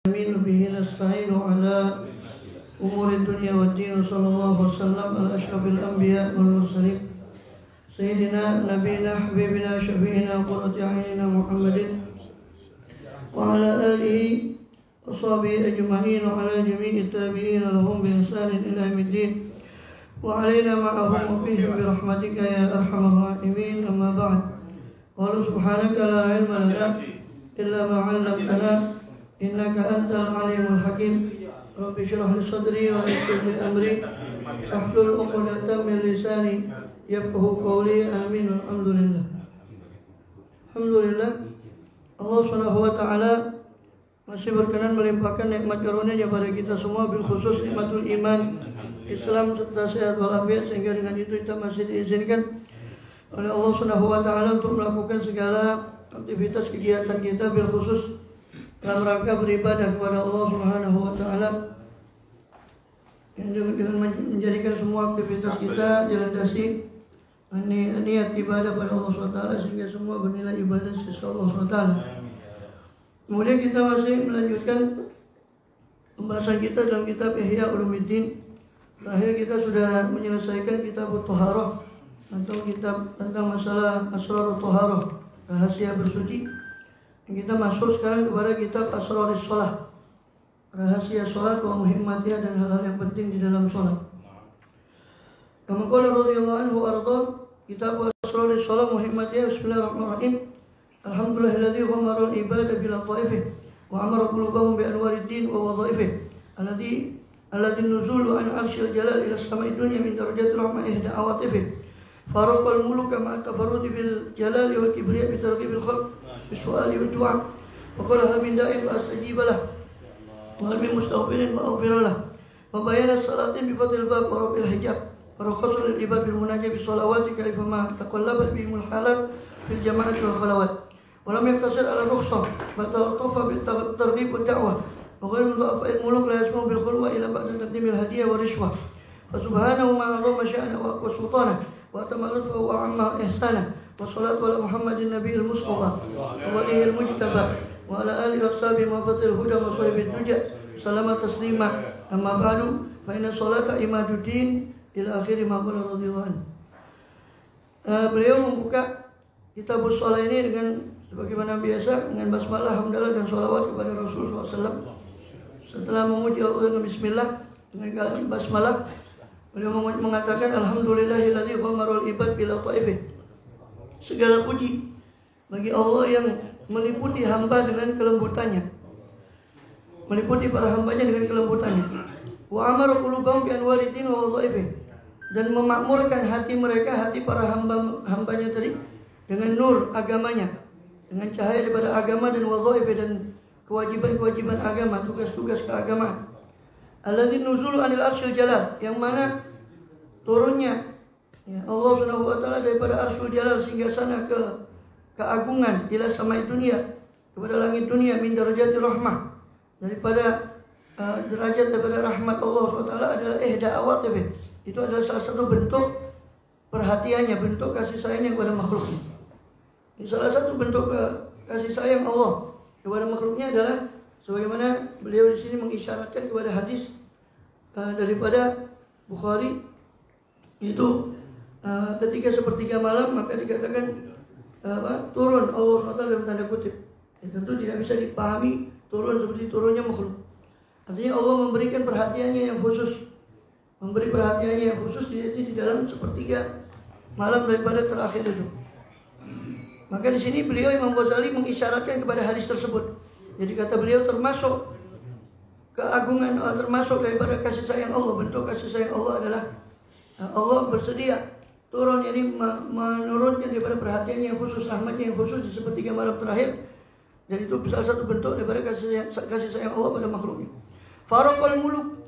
Amin bihi nasta'inu ala umuri dunya wa din. Sallallahu wasallam ala asyrafil anbiya wal mursalin sayyidina nabiyina habibina syafi'ina qurrati a'yunina Muhammadin wa ala alihi wa sahbihi ajma'in wa ala jami'i tabi'in lahum bi ihsanin ila yaumiddin wa alaina ma'ahum wa fihim bi rahmatika ya arhamar rahimin. Amma ba'd. Qala subhanaka la ilma lana illa ma 'allamtana innaka antal alimul hakim. Rabbi shrah li sadri wa yassir li amri wahlul 'uqdatam min lisani yafqahu qawli. Amin. Alhamdulillah. Alhamdulillah, Allah Subhanahu wa taala masih berkenan melimpahkan nikmat karunia-Nya pada kita semua, bil khusus nikmatul iman, Islam serta sehat walafiat, sehingga dengan itu kita masih diizinkan oleh Allah Subhanahu wa taala untuk melakukan segala aktivitas kegiatan kita bil khusus dalam rangka beribadah kepada Allah Subhanahu wa taala, yang dengan menjadikan semua aktivitas kita dilandasi niat ibadah pada Allah Subhanahu wa taala, sehingga semua bernilai ibadah sisa Allah Subhanahu wa taala. Kemudian kita masih melanjutkan pembahasan kita dalam kitab Ihya Ulumuddin. Terakhir kita sudah menyelesaikan kitab Thaharah atau kitab tentang masalah Asrarut Thaharah, rahasia bersuci. Kita masuk sekarang kepada kitab Asrarus Shalah, rahasia salat wa muhimmatiha, dan hal-hal yang penting di dalam salat. Kama qala radhiyallahu anhu warḍah, kitab Asrarus Shalah muhimmatiha. Bismillahirrahmanirrahim. Alhamdulillahilladzi ghammara al-ibadah bil lataifih wa amara qulubahum bi anwarid din wa wadhaifih alladzi nuzulu an arsyil jalal ila samai dunya min darajatir rahmah ihda awatifih faraqal muluka ma'a tafarrudi bil jalali wal kibriya bi targhibil khalq bisu'ali wa du'a wa qala hal min da'in wa astajib lah wa hal min mustaghfirin wa aghfir lah wa bayana salatin bi fadlil bab wa rabbil hijab wa rakhasul ibad bil munajat bis salawati kaifa ma taqallabat bihimul halat fil jama'ati wal khalawat wa lam yaktasir ala rukhsah bal talaffa bit targhib wa da'wah wa ghayru dha'fa'il muluk la yasmu bil khulwa ila ba'da taqdimil hadiyah wa rishwah fa subhanahu ma 'azama sya'na wa sultana wa tamallufa wa 'amma ihsana. Wassalatu ala Muhammadin nabiyil mustafa wa waliyil mujtaba wa ala alihi washabihi wa fatil huda wa sahibid duja salama taslima. Amma ba'du, fa inna salata imaduddin ila akhiri ma qala radhiyallahu anhu. Beliau membuka kitab shalah ini dengan sebagaimana biasa dengan basmalah, hamdalah, dan sholawat kepada Rasulullah SAW. Setelah memuji Allah dengan bismillah, dengan basmalah, beliau mengatakan alhamdulillahilladzi ghammara al-ibad bil lataifih. Segala puji bagi Allah yang meliputi hamba dengan kelembutannya, meliputi para hambanya dengan kelembutannya. Wa amara qulubahum bi anwarid din wa wadhaifih, dan memakmurkan hati mereka, hati para hambanya tadi, dengan nur agamanya, dengan cahaya daripada agama, dan wadhaifih, dan kewajiban-kewajiban agama, tugas-tugas keagamaan. Alladzi nuzulu anil arsyil jalal, yang mana turunnya Allah Subhanahu wa taala daripada Arsyul Jalal sehingga sana ke keagungan, ila samai dunia, kepada langit dunia, min darajatir rahmah, daripada derajat daripada rahmat Allah Subhanahu wa taala adalah ihda awatif. Itu adalah salah satu bentuk perhatiannya, bentuk kasih sayangnya kepada makhluknya. Salah satu bentuk kasih sayang Allah kepada makhluknya adalah sebagaimana beliau di sini mengisyaratkan kepada hadis daripada Bukhari, itu ketika sepertiga malam maka dikatakan turun Allah SWT dalam tanda kutip. Tentu tidak bisa dipahami turun seperti turunnya makhluk. Artinya Allah memberikan perhatiannya yang khusus, memberi perhatiannya yang khusus di dalam sepertiga malam daripada terakhir itu. Maka di sini beliau Imam Ghazali mengisyaratkan kepada hadis tersebut. Jadi kata beliau termasuk keagungan, termasuk daripada kasih sayang Allah, bentuk kasih sayang Allah adalah Allah bersedia turun, jadi menurunkan daripada perhatiannya yang khusus, rahmatnya yang khusus di sepertiga malam terakhir. Dan itu salah satu bentuk daripada kasih sayang Allah pada makhluknya. Faraqal muluk,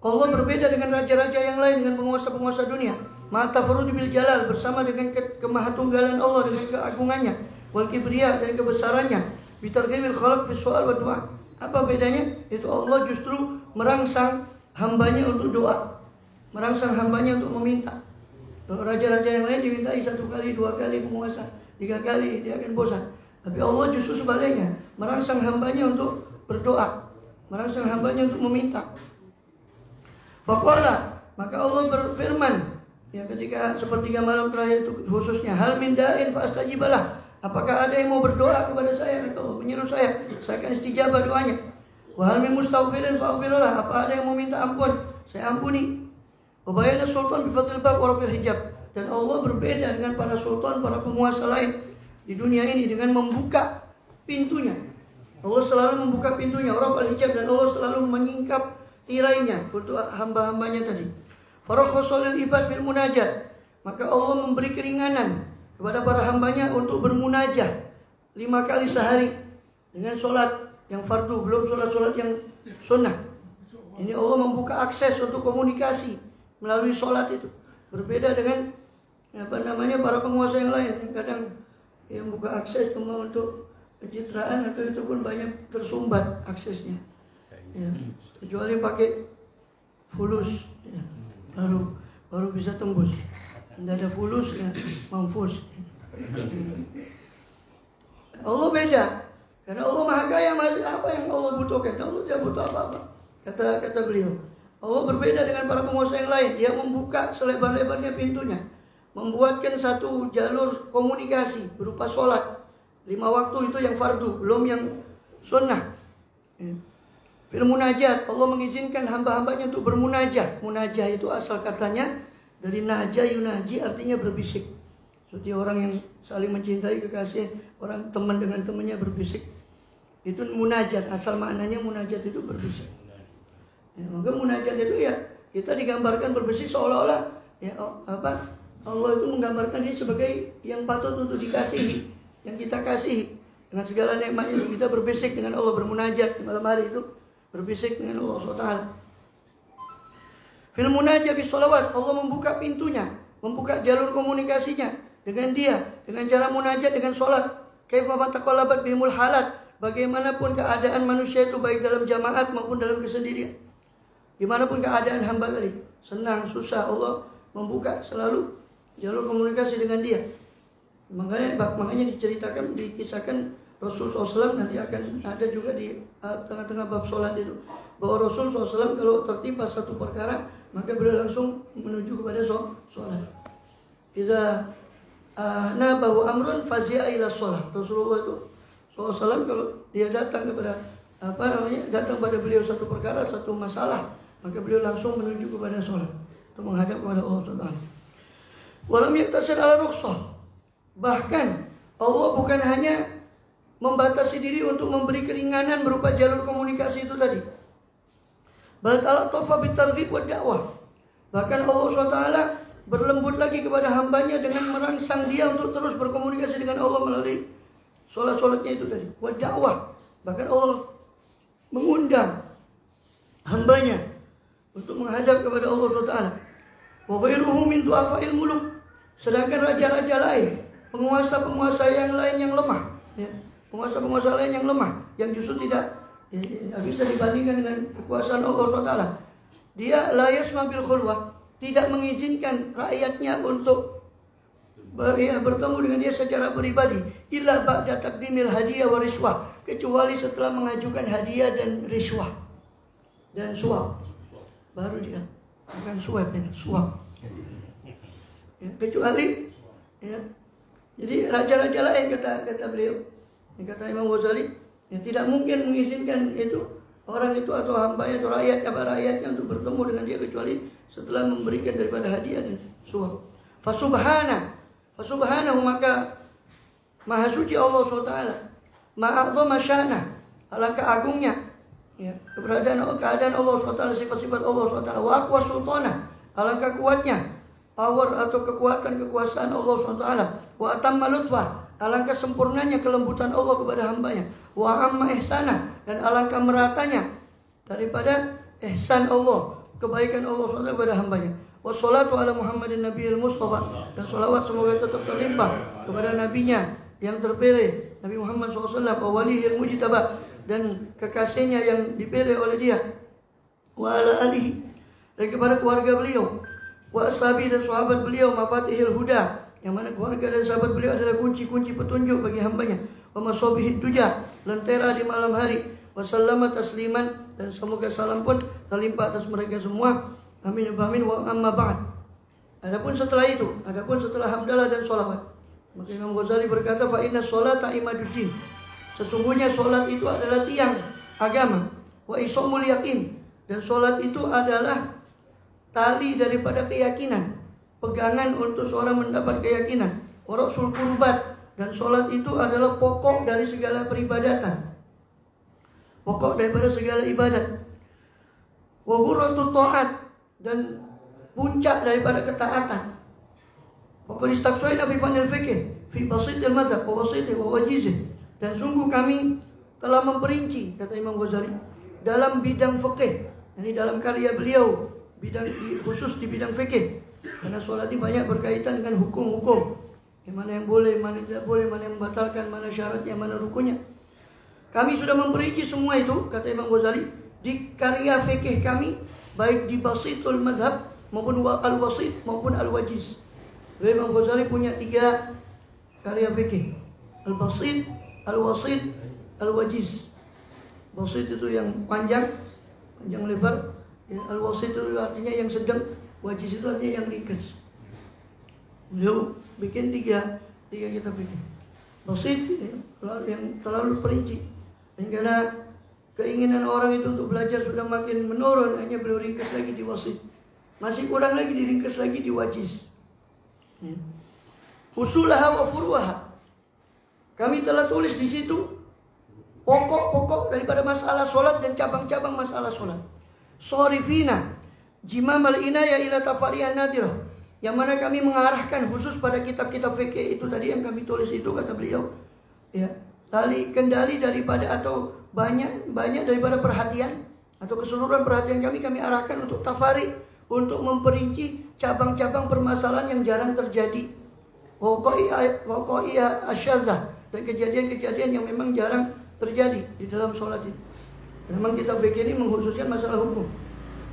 Allah berbeda dengan raja-raja yang lain, dengan penguasa-penguasa dunia. Ma'tafarud bil jalal, bersama dengan kemahatunggalan Allah, dengan keagungannya. Wal kibriya, dan kebesarannya. Bitarghibil khalq fi su'al wa du'a. Apa bedanya? Itu Allah justru merangsang hambanya untuk doa, merangsang hambanya untuk meminta. Raja-raja yang lain dimintai 1 kali, 2 kali penguasa, 3 kali, dia akan bosan. Tapi Allah justru sebaliknya, merangsang hambanya untuk berdoa, merangsang hambanya untuk meminta. Faqala, maka Allah berfirman, ya ketika sepertiga malam terakhir itu khususnya, hal min da'in fa astajibalah. Apakah ada yang mau berdoa kepada saya? Kata Allah, menyeru saya akan istijabah doanya. Wa hal min mustaghfirin fa aghfirullah. Apa ada yang mau minta ampun? Saya ampuni. Wa bayana sultan bi fadlil bab wa rafil hijab. Dan Allah berbeda dengan para sultan, para penguasa lain di dunia ini dengan membuka pintunya. Allah selalu membuka pintunya, rafil hijab, dan Allah selalu menyingkap tirainya untuk hamba-hambanya tadi. Farakhasulil ibad fil munajat. Maka Allah memberi keringanan kepada para hambanya untuk bermunajah 5 kali sehari dengan sholat yang fardu, belum sholat-sholat yang sunnah. Ini Allah membuka akses untuk komunikasi melalui sholat itu. Berbeda dengan para penguasa yang lain, kadang yang buka akses cuma untuk pencitraan atau itu pun banyak tersumbat aksesnya. Ya, kecuali pakai fulus, ya, baru bisa tembus. Tidak ada fulus, ya, mampus. Allah beda, karena Allah maha kaya. Apa yang Allah butuhkan? Allah tidak butuh apa-apa. Kata beliau, Allah berbeda dengan para penguasa yang lain. Dia membuka selebar-lebarnya pintunya, membuatkan satu jalur komunikasi berupa sholat 5 waktu itu yang fardu, belum yang sunnah. Fil munajat, Allah mengizinkan hamba-hambanya untuk bermunajah. Munajah itu asal katanya dari naja yunaji, artinya berbisik. Seperti orang yang saling mencintai kekasih, orang teman dengan temannya berbisik. Itu munajat, asal maknanya munajat itu berbisik. Ya, maka munajat itu ya kita digambarkan berbisik seolah-olah ya Allah itu menggambarkan dia sebagai yang patut untuk dikasihi, yang kita kasihi dengan segala nikmatnya. Kita berbisik dengan Allah, bermunajat di malam hari itu, berbisik dengan Allah SWT. Fil munajat bis sholawat, Allah membuka pintunya, membuka jalur komunikasinya dengan dia, dengan cara munajat, dengan sholat. Kaifa mataqallabat bihimul halat, bagaimanapun keadaan manusia itu, baik dalam jamaat maupun dalam kesendirian. Dimanapun keadaan hamba tadi, senang, susah, Allah membuka selalu jalur komunikasi dengan dia. Makanya diceritakan, dikisahkan Rasul SAW, nanti akan ada juga di tengah-tengah bab sholat itu, bahwa Rasul SAW kalau tertimpa satu perkara, maka beliau langsung menuju kepada sholat. Idza nabahu amrun fazi'a ila sholat. Rasulullah itu SAW kalau dia datang kepada datang pada beliau satu perkara, satu masalah, maka beliau langsung menuju kepada sholat untuk menghadap kepada Allah SWT. Walam yaktasir ala rukhsah. Bahkan Allah bukan hanya membatasi diri untuk memberi keringanan berupa jalur komunikasi itu tadi. Bal ta'ala bitarghib wa da'wah. Bahkan Allah SWT berlembut lagi kepada hambanya dengan merangsang dia untuk terus berkomunikasi dengan Allah melalui sholat-sholatnya itu tadi. Wa da'wah. Bahkan Allah mengundang hambanya untuk menghadap kepada Allah SWT. Wa ghairuhu min du'afa'il muluk. Sedangkan raja-raja lain, penguasa-penguasa yang lain yang lemah, ya, penguasa-penguasa lain yang lemah, yang justru tidak bisa dibandingkan dengan kekuasaan Allah SWT. Dia la yasma bil khulwah, tidak mengizinkan rakyatnya untuk bertemu dengan dia secara pribadi, illa ba'da taqdimil hadiah wa riswah, kecuali setelah mengajukan hadiah dan riswah dan suap, baru dia bukan suap, ya, suap. Ya, kecuali ya, jadi raja-raja lain kata beliau, kata Imam Ghazali, ya, tidak mungkin mengizinkan itu orang itu atau hambanya atau rakyatnya untuk bertemu dengan dia kecuali setelah memberikan daripada hadiah dan suap. Fasubhanahu, maka maha suci Allah SWT, ma'adzama sya'nah, alangkah agungnya, ya, keadaan Allah SWT, sifat-sifat Allah SWT, wa aqwa sultanah, alangkah kuatnya power atau kekuasaan Allah SWT, wa atamma lutfah, alangkah sempurnanya kelembutan Allah kepada hambanya, wa amma ihsanah, dan alangkah meratanya daripada ihsan Allah, kebaikan Allah SWT kepada hambanya. Wassalatu ala Muhammadin Nabiyil Mustafa, dan salawat semoga tetap terlimpah kepada nabinya yang terpilih, Nabi Muhammad SAW, wa walihil mujtaba, dan kekasihnya yang dipilih oleh dia, wa ala alihi, dan kepada keluarga beliau, wa ashabi, dan sahabat beliau, mafatihil huda, yang mana keluarga dan sahabat beliau adalah kunci-kunci petunjuk bagi hambanya, wa masabihid duja, lentera di malam hari, wa sallama tasliman, dan semoga salam pun terlimpah atas mereka semua. Amin amin. Wa amma ba'd. Adapun setelah hamdalah dan sholawat, maka Imam Ghazali berkata, fa inna sholata imaduddin, sesungguhnya sholat itu adalah tiang agama. Wa isomul yakin, dan sholat itu adalah tali daripada keyakinan, pegangan untuk seorang mendapat keyakinan. Wa rasul qurbat, dan sholat itu adalah pokok dari segala peribadatan, pokok daripada segala ibadat. Wa hurratut ta'at, dan puncak daripada ketaatan. Pokok istaksoina fi fanil fikih fi basitil madhab wa wasitih wa wajizih, dan sungguh kami telah memperinci, kata Imam Ghazali, dalam bidang fikih. Ini dalam karya beliau, khusus di bidang fikih. Karena sholat ini banyak berkaitan dengan hukum-hukum, mana yang boleh, mana yang tidak boleh, mana yang membatalkan, mana syaratnya, mana rukunnya. Kami sudah memperinci semua itu, kata Imam Ghazali, di karya fikih kami, baik di basitul madhab maupun al-wasit maupun al-wajiz. Imam Ghazali punya 3 karya fikih: al-basit, al-wasit, al-wajiz. Basit itu yang panjang lebar, ya, al-wasit itu artinya yang sedang, wajiz itu artinya yang ringkas. Beliau bikin 3 kitab fikih. Basit yang terlalu perinci, dan karena keinginan orang itu untuk belajar sudah makin menurun, hanya beliau ringkas lagi di wasit, masih kurang lagi diringkas lagi di wajiz. Usulaha wa furuaha, kami telah tulis di situ pokok-pokok daripada masalah solat dan cabang-cabang masalah solat. Sorifina jimamal inaya ila tafarihan nadirah, yang mana kami mengarahkan khusus pada kitab-kitab fikih itu tadi yang kami tulis itu, kata beliau, ya, kendali daripada atau banyak daripada perhatian atau keseluruhan perhatian kami arahkan untuk tafarik, untuk memperinci cabang-cabang permasalahan yang jarang terjadi, waqai'ah asyadzah, dan kejadian-kejadian yang memang jarang terjadi di dalam sholat itu. Memang kitab fikih ini mengkhususkan masalah hukum,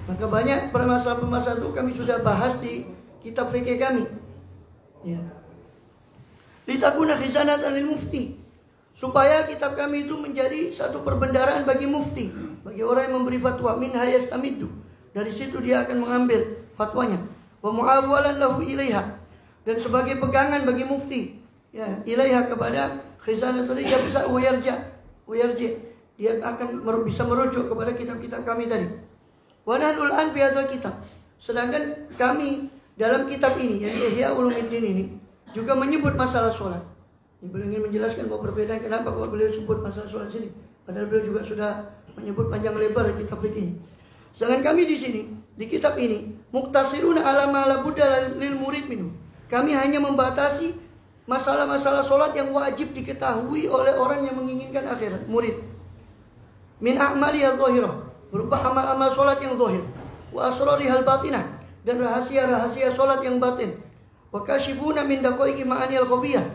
maka banyak permasalahan itu kami sudah bahas di kitab fikih kami, ya. Litakuna khizanatan lil mufti, supaya kitab kami itu menjadi satu perbendaharaan bagi mufti, bagi orang yang memberi fatwa. Min hayastamiddu, dari situ dia akan mengambil fatwanya. Wa mu'awwalan lahu ilaiha, dan sebagai pegangan bagi mufti, ya, ilaiha kepada khizanatul dia bisa wayarji, dia akan bisa merujuk kepada kitab-kitab kami tadi. Wa nahnul an fi hadzal kitab, sedangkan kami dalam kitab ini, yang Ihya Ulumuddin ini, juga menyebut masalah sholat. Beliau ingin menjelaskan bahwa perbedaan kenapa kalau beliau sebut masalah sholat sini, padahal beliau juga sudah menyebut panjang lebar di kitab fikih. Sedangkan kami di sini, di kitab ini, muktasiruna ala ma la budda lil murid minhu, kami hanya membatasi masalah-masalah sholat yang wajib diketahui oleh orang yang menginginkan akhirat, murid. Min a'mali al-zahirah, berupa amal-amal sholat yang zahir, wa asrarihal batinah, dan rahasia-rahasia sholat yang batin, wa kashifuna min daqaiqi ma'ani al-khafiyah,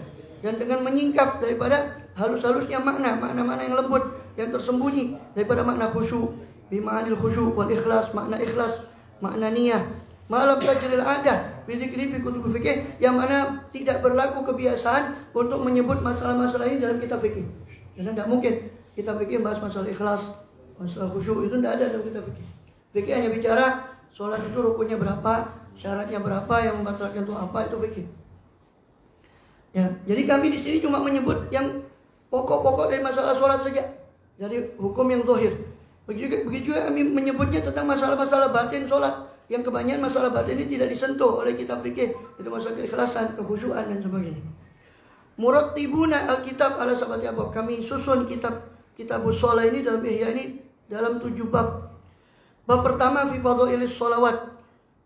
dan dengan menyingkap daripada halus-halusnya makna-makna yang lembut yang tersembunyi daripada makna khusyuk, bima'anil khusyuk wal ikhlas, makna ikhlas, makna niyah, malam tajril adah bidzikri fi kutub fikih, yang mana tidak berlaku kebiasaan untuk menyebut masalah-masalah ini dalam kitab fikih. Karena tidak mungkin kitab fikih bahas masalah ikhlas, masalah khusyuk, itu tidak ada dalam kitab fikih. Fikih hanya bicara sholat itu rukunnya berapa, syaratnya berapa, yang membatalkan itu apa, itu fikih. Ya, jadi kami di sini cuma menyebut yang pokok-pokok dari masalah sholat saja, dari hukum yang zahir. Begitu juga kami menyebutnya tentang masalah-masalah batin sholat, yang kebanyakan masalah batin ini tidak disentuh oleh kitab fikih, itu masalah keikhlasan, kekhusyuan, dan sebagainya. Murattibuna alkitab ala sabati abwab, kami susun kitabus shalah ini dalam Ihya ini dalam 7 bab. Bab pertama fi fadhailis sholawat,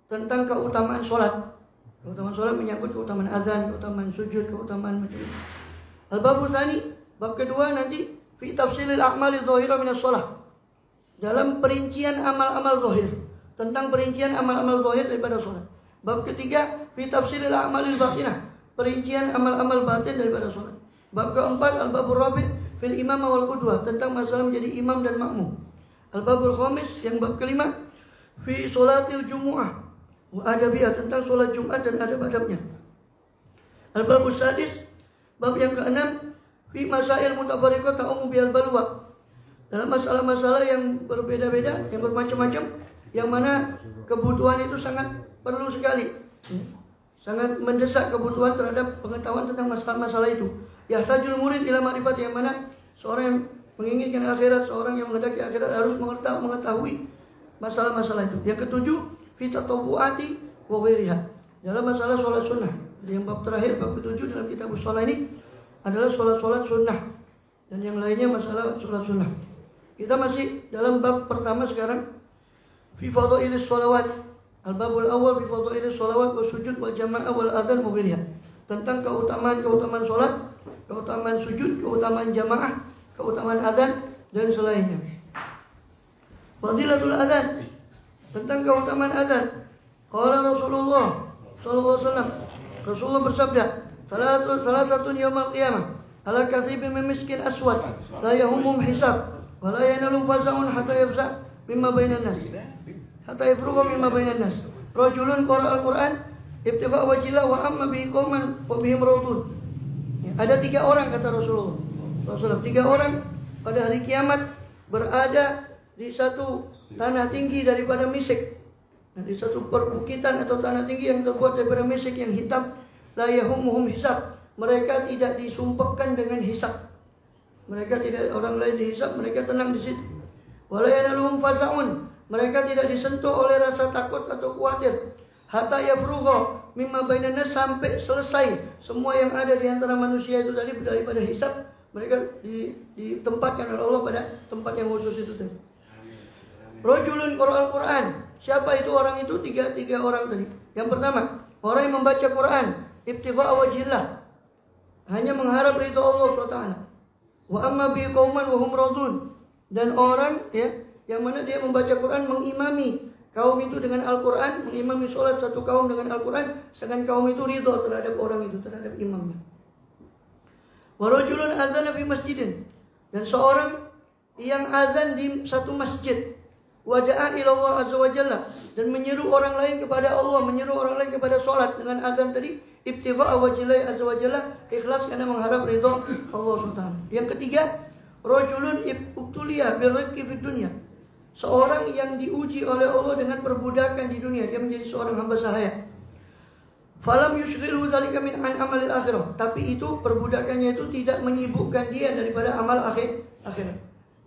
tentang keutamaan sholat. Keutamaan sholat menyangkut keutamaan azan, keutamaan sujud, keutamaan macam-macam. Al-babu tsani, bab kedua nanti fi tafsilil a'malil zahirah minas shalah, dalam perincian amal-amal zahir, tentang perincian amal-amal zahir daripada sholat. Bab ketiga fi tafsilil a'malil batinah, perincian amal-amal batin daripada sholat. Bab keempat al-babur rabi' fil imam wal qudwah, tentang masalah menjadi imam dan makmum. Al-babul khamis, yang bab kelima, fi sholatil jumu'ah wa adabiyah, tentang sholat Jumat dan adab-adabnya. Al-babus sadis, bab yang keenam, fi masail mutafariqah ta'ummu bil balwa, dalam masalah-masalah yang berbeda-beda, yang bermacam-macam, yang mana kebutuhan itu sangat perlu sekali, sangat mendesak kebutuhan terhadap pengetahuan tentang masalah-masalah itu. Yahtajul murid ila ma'rifat, yang mana seorang yang menginginkan akhirat, seorang yang menghendaki akhirat harus mengetahui masalah-masalah itu. Yang ketujuh, fi tatawwu'ati wa ghairiha, dalam masalah sholat sunnah. Yang bab terakhir, bab ketujuh dalam kitab sholat ini adalah sholat sunnah, dan yang lainnya masalah sholat sunnah. Kita masih dalam bab pertama sekarang, fi fadailis sholawat. Al-babul awal fi fadailis sholawat wa sujud wa jama'ah wal adzan wa ghairiha, tentang keutamaan sholat, keutamaan sujud, keutamaan jamaah, keutamaan adzan dan selainnya. Fadilatul adzan, tentang keutamaan adzan. Qala Rasulullah sallallahu alaihi wasallam, Rasulullah bersabda, salah satu yaumul qiyamah ala katsibin min miskin aswad la yahumum hisab wa la yanalum fazaun hatta yafza mimma bainan nas hatta yafruqa mimma bainan nas. Rajulun qara al-Qur'an ibtigha wajhillah wa amma bihi qauman wa bihim raudun. Ada 3 orang, kata Rasulullah SAW, 3 orang pada hari kiamat berada di satu tanah tinggi daripada misik, di satu perbukitan atau tanah tinggi yang terbuat daripada misik yang hitam. La yahumuhum hisab, mereka tidak disumpahkan dengan hisab. Mereka tidak, orang lain dihisab, mereka tenang di situ. Wala yanaluhum fazaun, mereka tidak disentuh oleh rasa takut atau khawatir. Hatta yafrugha mimma bainan nas, sampai selesai semua yang ada di antara manusia itu tadi daripada hisab, mereka ditempatkan oleh Allah pada tempat yang khusus itu tadi. Rajulun qara al-Qur'an, siapa itu orang itu? Tiga orang tadi. Yang pertama, orang yang membaca Quran ibtigha wajhillah, hanya mengharap ridha Allah SWT. Wa amma bi qauman wa hum radun, dan orang yang mana dia membaca Quran mengimami kaum itu dengan Al-Quran, mengimami sholat satu kaum dengan Al-Quran, sedangkan kaum itu ridha terhadap orang itu, terhadap imamnya. Wa rajulun adzana fi masjidin, dan seorang yang azan di satu masjid, wa da'a ila Allah azza wa jalla, dan menyeru orang lain kepada Allah, menyeru orang lain kepada sholat dengan azan tadi, ibtigha wajhillahi azza wa jalla, ikhlas karena mengharap ridha Allah SWT. Yang ketiga, rajulun ibtuliya birriqi fid dunya, seorang yang diuji oleh Allah dengan perbudakan di dunia, dia menjadi seorang hamba sahaya. Falam yushghilu dzalika min amalil akhirah, tapi itu perbudakannya itu tidak menyibukkan dia daripada amal akhirat.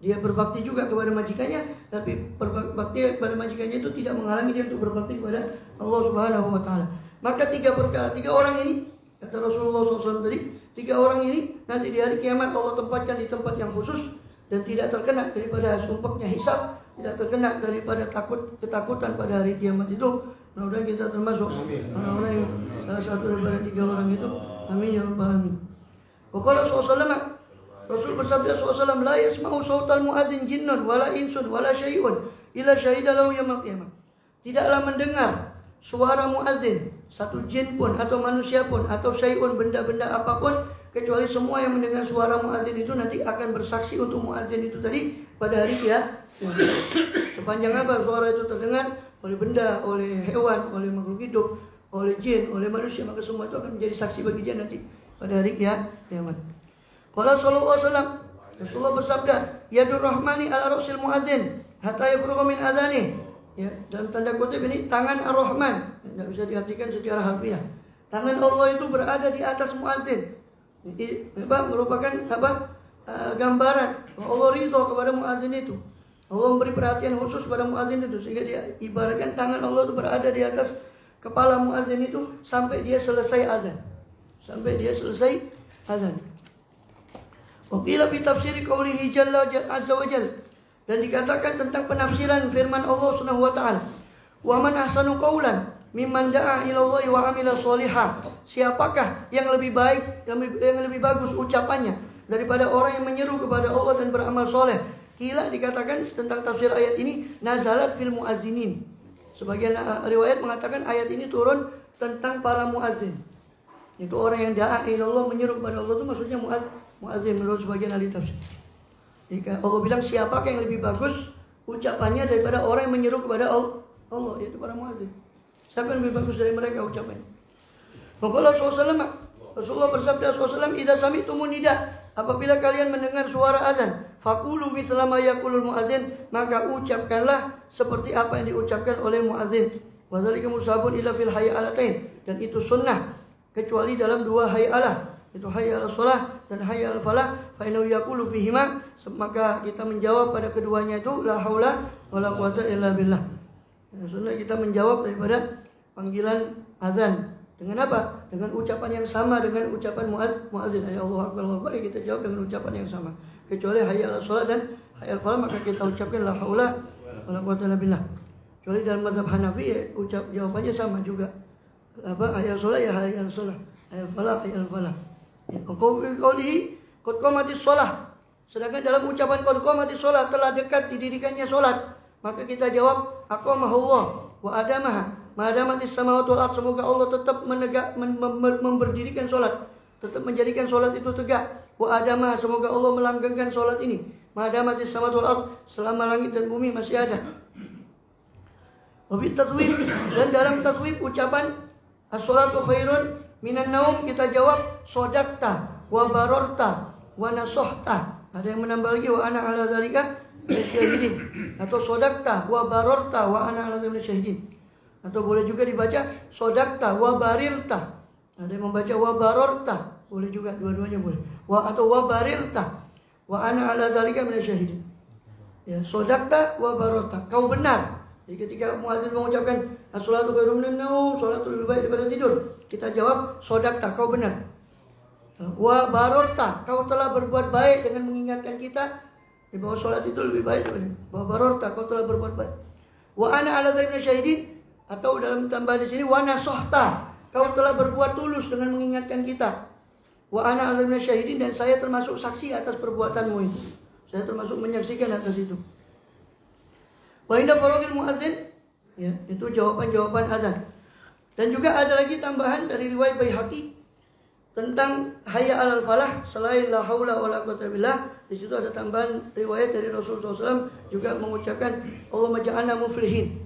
Dia berbakti juga kepada majikannya, tapi berbakti kepada majikannya itu tidak menghalangi dia untuk berbakti kepada Allah Subhanahu wa taala. Maka 3 perkara, 3 orang ini, kata Rasulullah SAW tadi, 3 orang ini nanti di hari kiamat Allah tempatkan di tempat yang khusus dan tidak terkena daripada sumpahnya hisab, tidak terkena daripada ketakutan pada hari kiamat itu. Mudah-mudahan kita termasuk orang-orang yang salah satu daripada 3 orang itu. Amin ya rabbal alamin. Qala sallallahu, Rasul bersabda SAW, la yasma'u sautal muadzin jinnun wala insun wala syai'un illa syahida lahu yaumil qiyamah. Tidaklah mendengar suara muadzin, satu jin pun atau manusia pun atau syai'un, benda-benda apapun, kecuali semua yang mendengar suara muadzin itu nanti akan bersaksi untuk muadzin itu tadi pada hari kiamat. Sepanjang apa suara itu terdengar oleh benda, oleh hewan, oleh makhluk hidup, oleh jin, oleh manusia, maka semua itu akan menjadi saksi bagi dia nanti pada hari kiamat. Qala sallallahu alaihi wasallam, Rasulullah bersabda, yadur rahmani ala rasil muadzin hatta yafruqa min adzani. Ya, dalam tanda kutip ini tangan Ar-Rahman, tidak bisa diartikan secara harfiah. Tangan Allah itu berada di atas muadzin. Ini merupakan gambaran Allah ridha kepada muadzin itu. Allah memberi perhatian khusus pada muadzin itu, sehingga dia ibaratkan tangan Allah itu berada di atas kepala muadzin itu sampai dia selesai azan. Sampai dia selesai azan. Qila fi tafsiri qaulihi jalla azza wa jalla, dan dikatakan tentang penafsiran firman Allah Subhanahu wa taala, wa man ahsanu qaulan mimman da'a ila Allah wa amila sholihan. Siapakah yang lebih baik, yang lebih bagus ucapannya daripada orang yang menyeru kepada Allah dan beramal soleh. Kila dikatakan tentang tafsir ayat ini, nazalat fil muazzinin. Sebagian riwayat mengatakan ayat ini turun tentang para muazzin. Itu orang yang da'a ila Allah, menyeru kepada Allah, itu maksudnya muazzin menurut sebagian ahli tafsir. Jika Allah bilang siapakah yang lebih bagus ucapannya daripada orang yang menyeru kepada Allah, yaitu para muazzin. Siapa yang lebih bagus dari mereka ucapannya? Maka Rasulullah bersabda SAW, idza sami'tumun nida, apabila kalian mendengar suara azan, Faqulu mithla ma yaqulul muadzin, maka ucapkanlah seperti apa yang diucapkan oleh muadzin. Wa dzalika musabun illa fil hayalatain, dan itu sunnah kecuali dalam dua hayalah, itu hayya 'alas shalah dan hayya 'alal falah. Fa innahu yaqulu fihima, maka kita menjawab pada keduanya itu la haula wala quwata illa billah. Sunnah kita menjawab daripada panggilan azan dengan apa? Dengan ucapan yang sama dengan ucapan muadzin. Ya Allah akbar, Allahu akbar, kita jawab dengan ucapan yang sama. Kecuali hayya 'alas shalah dan hayya 'alal falah, maka kita ucapkan la haula wala quwata illa billah. Kecuali dalam mazhab Hanafi jawabannya sama juga. Apa? Hayya 'alas shalah ya hayya 'alas shalah, hayya 'alal falah hayya 'alal falah. Qaulihi qad qamatis shalah. Sedangkan dalam ucapan qad qamatis shalah, telah dekat didirikannya salat, maka kita jawab aqamahullah wa adamaha ma damatis samawati wal ardh. Semoga Allah tetap memberdirikan salat, tetap menjadikan salat itu tegak. Wa adamaha, semoga Allah melanggengkan salat ini. Ma damatis samawati wal ardh, selama langit dan bumi masih ada. Wa fi taswib, dan dalam taswib ucapan as-salatu khairun minan naum, kita jawab sodakta wa barorta wa nasohta. Ada yang menambah lagi wa ana ala dzalika syahidin, atau sodakta wa barorta wa ana ala dzalika syahidin. Atau boleh juga dibaca sodakta wa barilta. Ada yang membaca wa barorta, boleh juga, dua-duanya boleh. Atau wa barilta wa ana ala dzalika syahidin. Ya, sodakta wa barorta, kau benar. Jadi ketika muadzin mengucapkan as-salatu khairum minan naum, salat lebih baik daripada tidur, kita jawab sodakta, kau benar. Wa barorta, kau telah berbuat baik dengan mengingatkan kita bahwa salat itu lebih baik daripada. Wa barorta, kau telah berbuat baik. Wa ana ala dzalika syahidin, atau dalam tambah di sini wa nasohta, kau telah berbuat tulus dengan mengingatkan kita. Wa ana ala dzalika syahidin, dan saya termasuk saksi atas perbuatanmu itu. Saya termasuk menyaksikan atas itu. Wa inda faragil muadzin, ya, itu jawaban-jawaban azan. Dan juga ada lagi tambahan dari riwayat Baihaqi tentang hayya 'alal falah, selain la haula wala quwwata billah. Di situ ada tambahan riwayat dari Rasulullah SAW juga mengucapkan Allahumma ja'alna muflihin.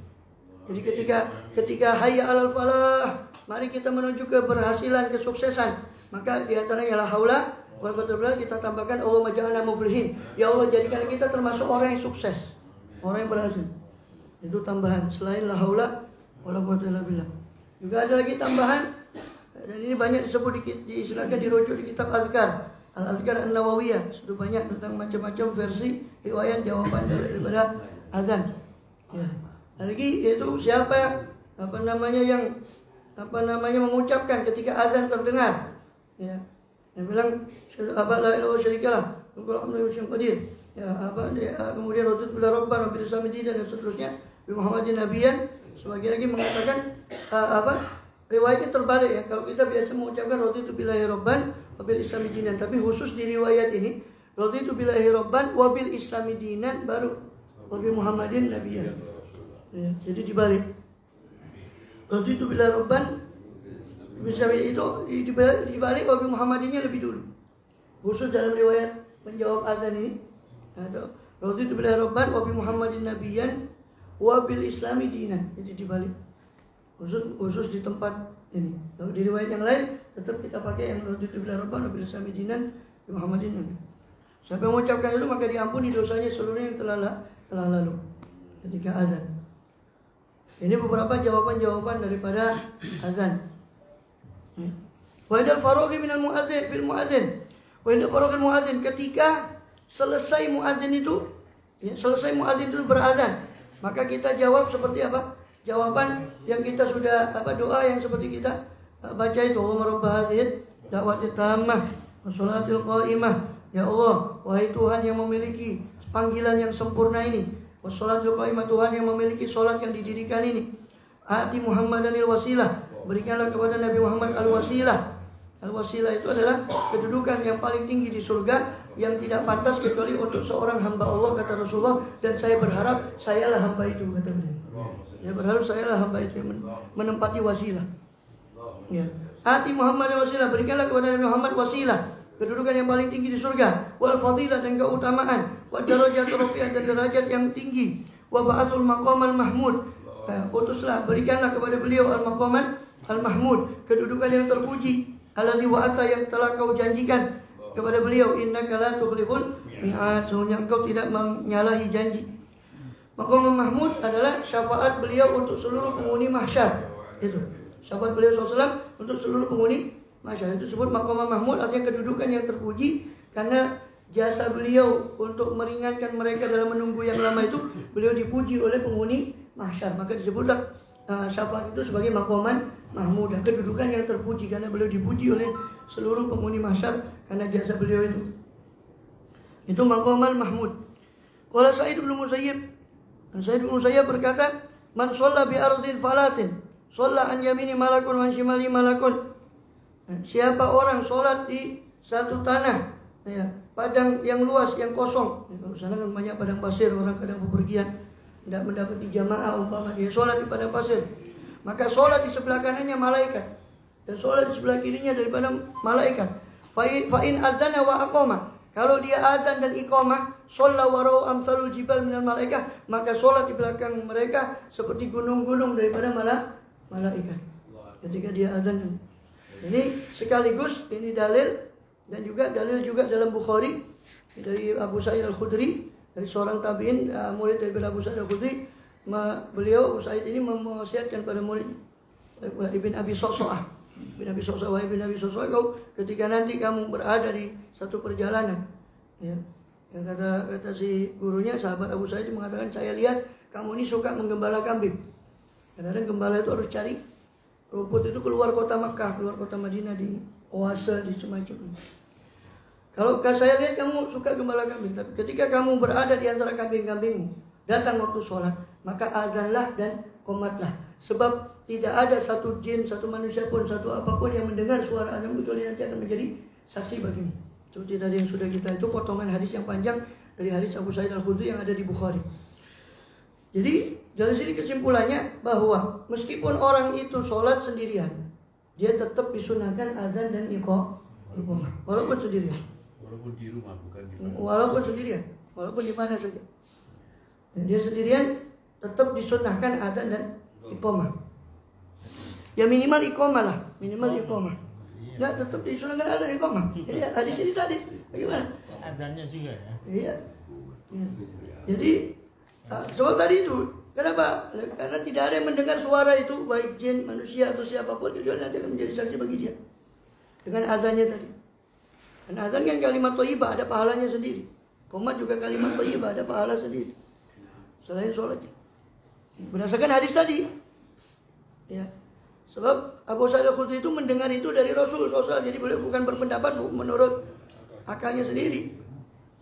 Jadi ketika hayya 'alal falah, mari kita menuju keberhasilan, kesuksesan, maka di antaranya la haula wala quwwata billah, kita tambahkan Allahumma ja'alna muflihin. Ya Allah, jadikan kita termasuk orang yang sukses, orang yang berhasil. Itu tambahan selain la haula wala quwwata illa billah. Juga ada lagi tambahan, dan ini banyak disebut silakan dirujuk di kitab Azkar, Al-Azkar An-Nawawiyah. Itu banyak tentang macam-macam versi riwayat jawaban daripada azan. Ya. Lagi yaitu siapa yang mengucapkan ketika azan terdengar. Ya. Yang bilang la ilaha syarikalah wa alhamdulillahi qadir. Ya, kemudian raditu billahi rabban wa bil islami dinan, dan seterusnya, bi Muhammadin nabiyan. Sebagian lagi mengatakan riwayatnya terbalik, ya. Kalau kita biasa mengucapkan raditu billahi rabban wa bil islami dinan, tapi khusus di riwayat ini raditu billahi rabban wa bil islami dinan, baru wa bi Muhammadin nabiyan. Ya, jadi dibalik. Raditu billahi rabban bisa itu dibalik wa bi Muhammadinnya lebih dulu. Khusus dalam riwayat menjawab azan ini, atau raditu billahi rabban wa bi Muhammadin nabiyyan wa bil islami dinan. Jadi dibalik. Khusus di tempat ini. Kalau di riwayat yang lain tetap kita pakai yang raditu billahi rabban wa bil islami dinan bi Muhammadin nabi. Siapa yang mengucapkan itu maka diampuni dosanya seluruhnya yang telah lalu ketika azan. Ini beberapa jawaban-jawaban daripada azan. Wa idal faraghi minal muadzin fil muadzin. Wa idal faraghi muadzin, ketika selesai muadzin itu, ya, selesai muadzin itu berazan, maka kita jawab seperti apa? Jawaban yang kita sudah doa yang seperti kita baca itu, Allahumma rabb hadhihi da'wati tammah wa sholatil qa'imah. Ya Allah, wahai Tuhan yang memiliki panggilan yang sempurna ini, wa sholatil qa'imah, Tuhan yang memiliki salat yang didirikan ini. Ati Muhammadanil wasilah, berikanlah kepada Nabi Muhammad al-wasilah. Al-wasilah itu adalah kedudukan yang paling tinggi di surga, yang tidak pantas kecuali untuk seorang hamba Allah, kata Rasulullah. Dan saya berharap sayalah hamba itu, kata beliau. Saya berharap sayalah hamba itu yang menempati wasilah. Ya. Ati Muhammad wasilah, berikanlah kepada Nabi Muhammad wasilah, kedudukan yang paling tinggi di surga. Wal fadilah, dan keutamaan. Wa darajat rafi'ah, dan derajat yang tinggi. Wa ba'atul maqamal mahmud, utuslah, berikanlah kepada beliau al-maqaman al-mahmud, kedudukan yang terpuji. Alladzi wa'ata, yang telah kau janjikan kepada beliau. Innaka la tukhliful mi'ad, sesungguhnya engkau tidak menyalahi janji. Maqamah Mahmud adalah syafaat beliau untuk seluruh penghuni mahsyar. Itu syafaat beliau SAW untuk seluruh penghuni mahsyar. Itu disebut Maqamah Mahmud, artinya kedudukan yang terpuji, karena jasa beliau untuk meringankan mereka dalam menunggu yang lama itu, beliau dipuji oleh penghuni mahsyar. Maka disebutlah syafaat itu sebagai Maqamah Mahmud, kedudukan yang terpuji, karena beliau dipuji oleh seluruh penghuni mahsyar karena jasa beliau itu. Itu Maqamah Mahmud. Qala Sa'id bin Musayyib, Sa'id bin Musayyib berkata, man shalla bi ardin falatin, shalla an yamini malakun wa an shimali malakun. Siapa orang sholat di satu tanah, ya, padang yang luas, yang kosong. Kalau sana kan banyak padang pasir, orang kadang bepergian, tidak mendapati jamaah, umpama dia sholat di padang pasir, maka sholat di sebelah kanannya malaikat, dan sholat di sebelah kirinya daripada malaikat. Fa'in adzana wa aqama, kalau dia adzan dan iqamah, sholla warau amsalul jibal minal malaikah, maka sholat di belakang mereka seperti gunung-gunung daripada malaikat. Ketika dia adzan. Ini sekaligus ini dalil, dan juga dalil juga dalam Bukhari dari Abu Sa'id Al-Khudri, dari seorang tabi'in, murid dari Abu Sa'id Al-Khudri. Beliau Abu Sa'id ini mewasiatkan pada murid Ibn Abi Sosa'ah, wahai Ibn Abi Sosa'ah, kau ketika nanti kamu berada di satu perjalanan, ya, yang kata si gurunya, sahabat Abu Sa'id mengatakan, saya lihat kamu ini suka menggembala kambing. Kadang-kadang gembala itu harus cari rumput itu keluar kota Makkah, keluar kota Madinah, di oase, di semacam itu. Kalau saya lihat kamu suka gembala kambing, tapi ketika kamu berada di antara kambing-kambingmu, datang waktu sholat, maka azanlah dan qomatlah. Sebab tidak ada satu jin, satu manusia pun, satu apapun yang mendengar suara azan kecuali nanti akan menjadi saksi bagimu. Seperti tadi yang sudah kita, itu potongan hadis yang panjang dari hadis Abu Sa'id Al-Khudri yang ada di Bukhari. Jadi dari sini kesimpulannya bahwa meskipun orang itu sholat sendirian, dia tetap disunahkan azan dan iqamah, walaupun sendirian. Walaupun di rumah, bukan di mana. Walaupun sendirian, walaupun di mana saja. Dan dia sendirian tetap disunahkan azan dan iqamah. Ya minimal iqamah lah, minimal iqamah. Nah, tetap disunahkan azan dan iqamah. Jadi hadis ini tadi bagaimana? Azannya juga ya. Iya. Jadi sebab tadi itu, kenapa? Karena tidak ada yang mendengar suara itu, baik jin, manusia atau siapapun, kecuali nanti akan menjadi saksi bagi dia. Dengan azannya tadi. Dan azan kan kalimat thayyibah, ada pahalanya sendiri. Qomat juga kalimat thayyibah, ada pahala sendiri. Selain sholatnya. Berdasarkan hadis tadi. Ya. Sebab Abu Sa'id Al-Khudri itu mendengar itu dari Rasul SAW. Jadi beliau bukan berpendapat menurut akalnya sendiri.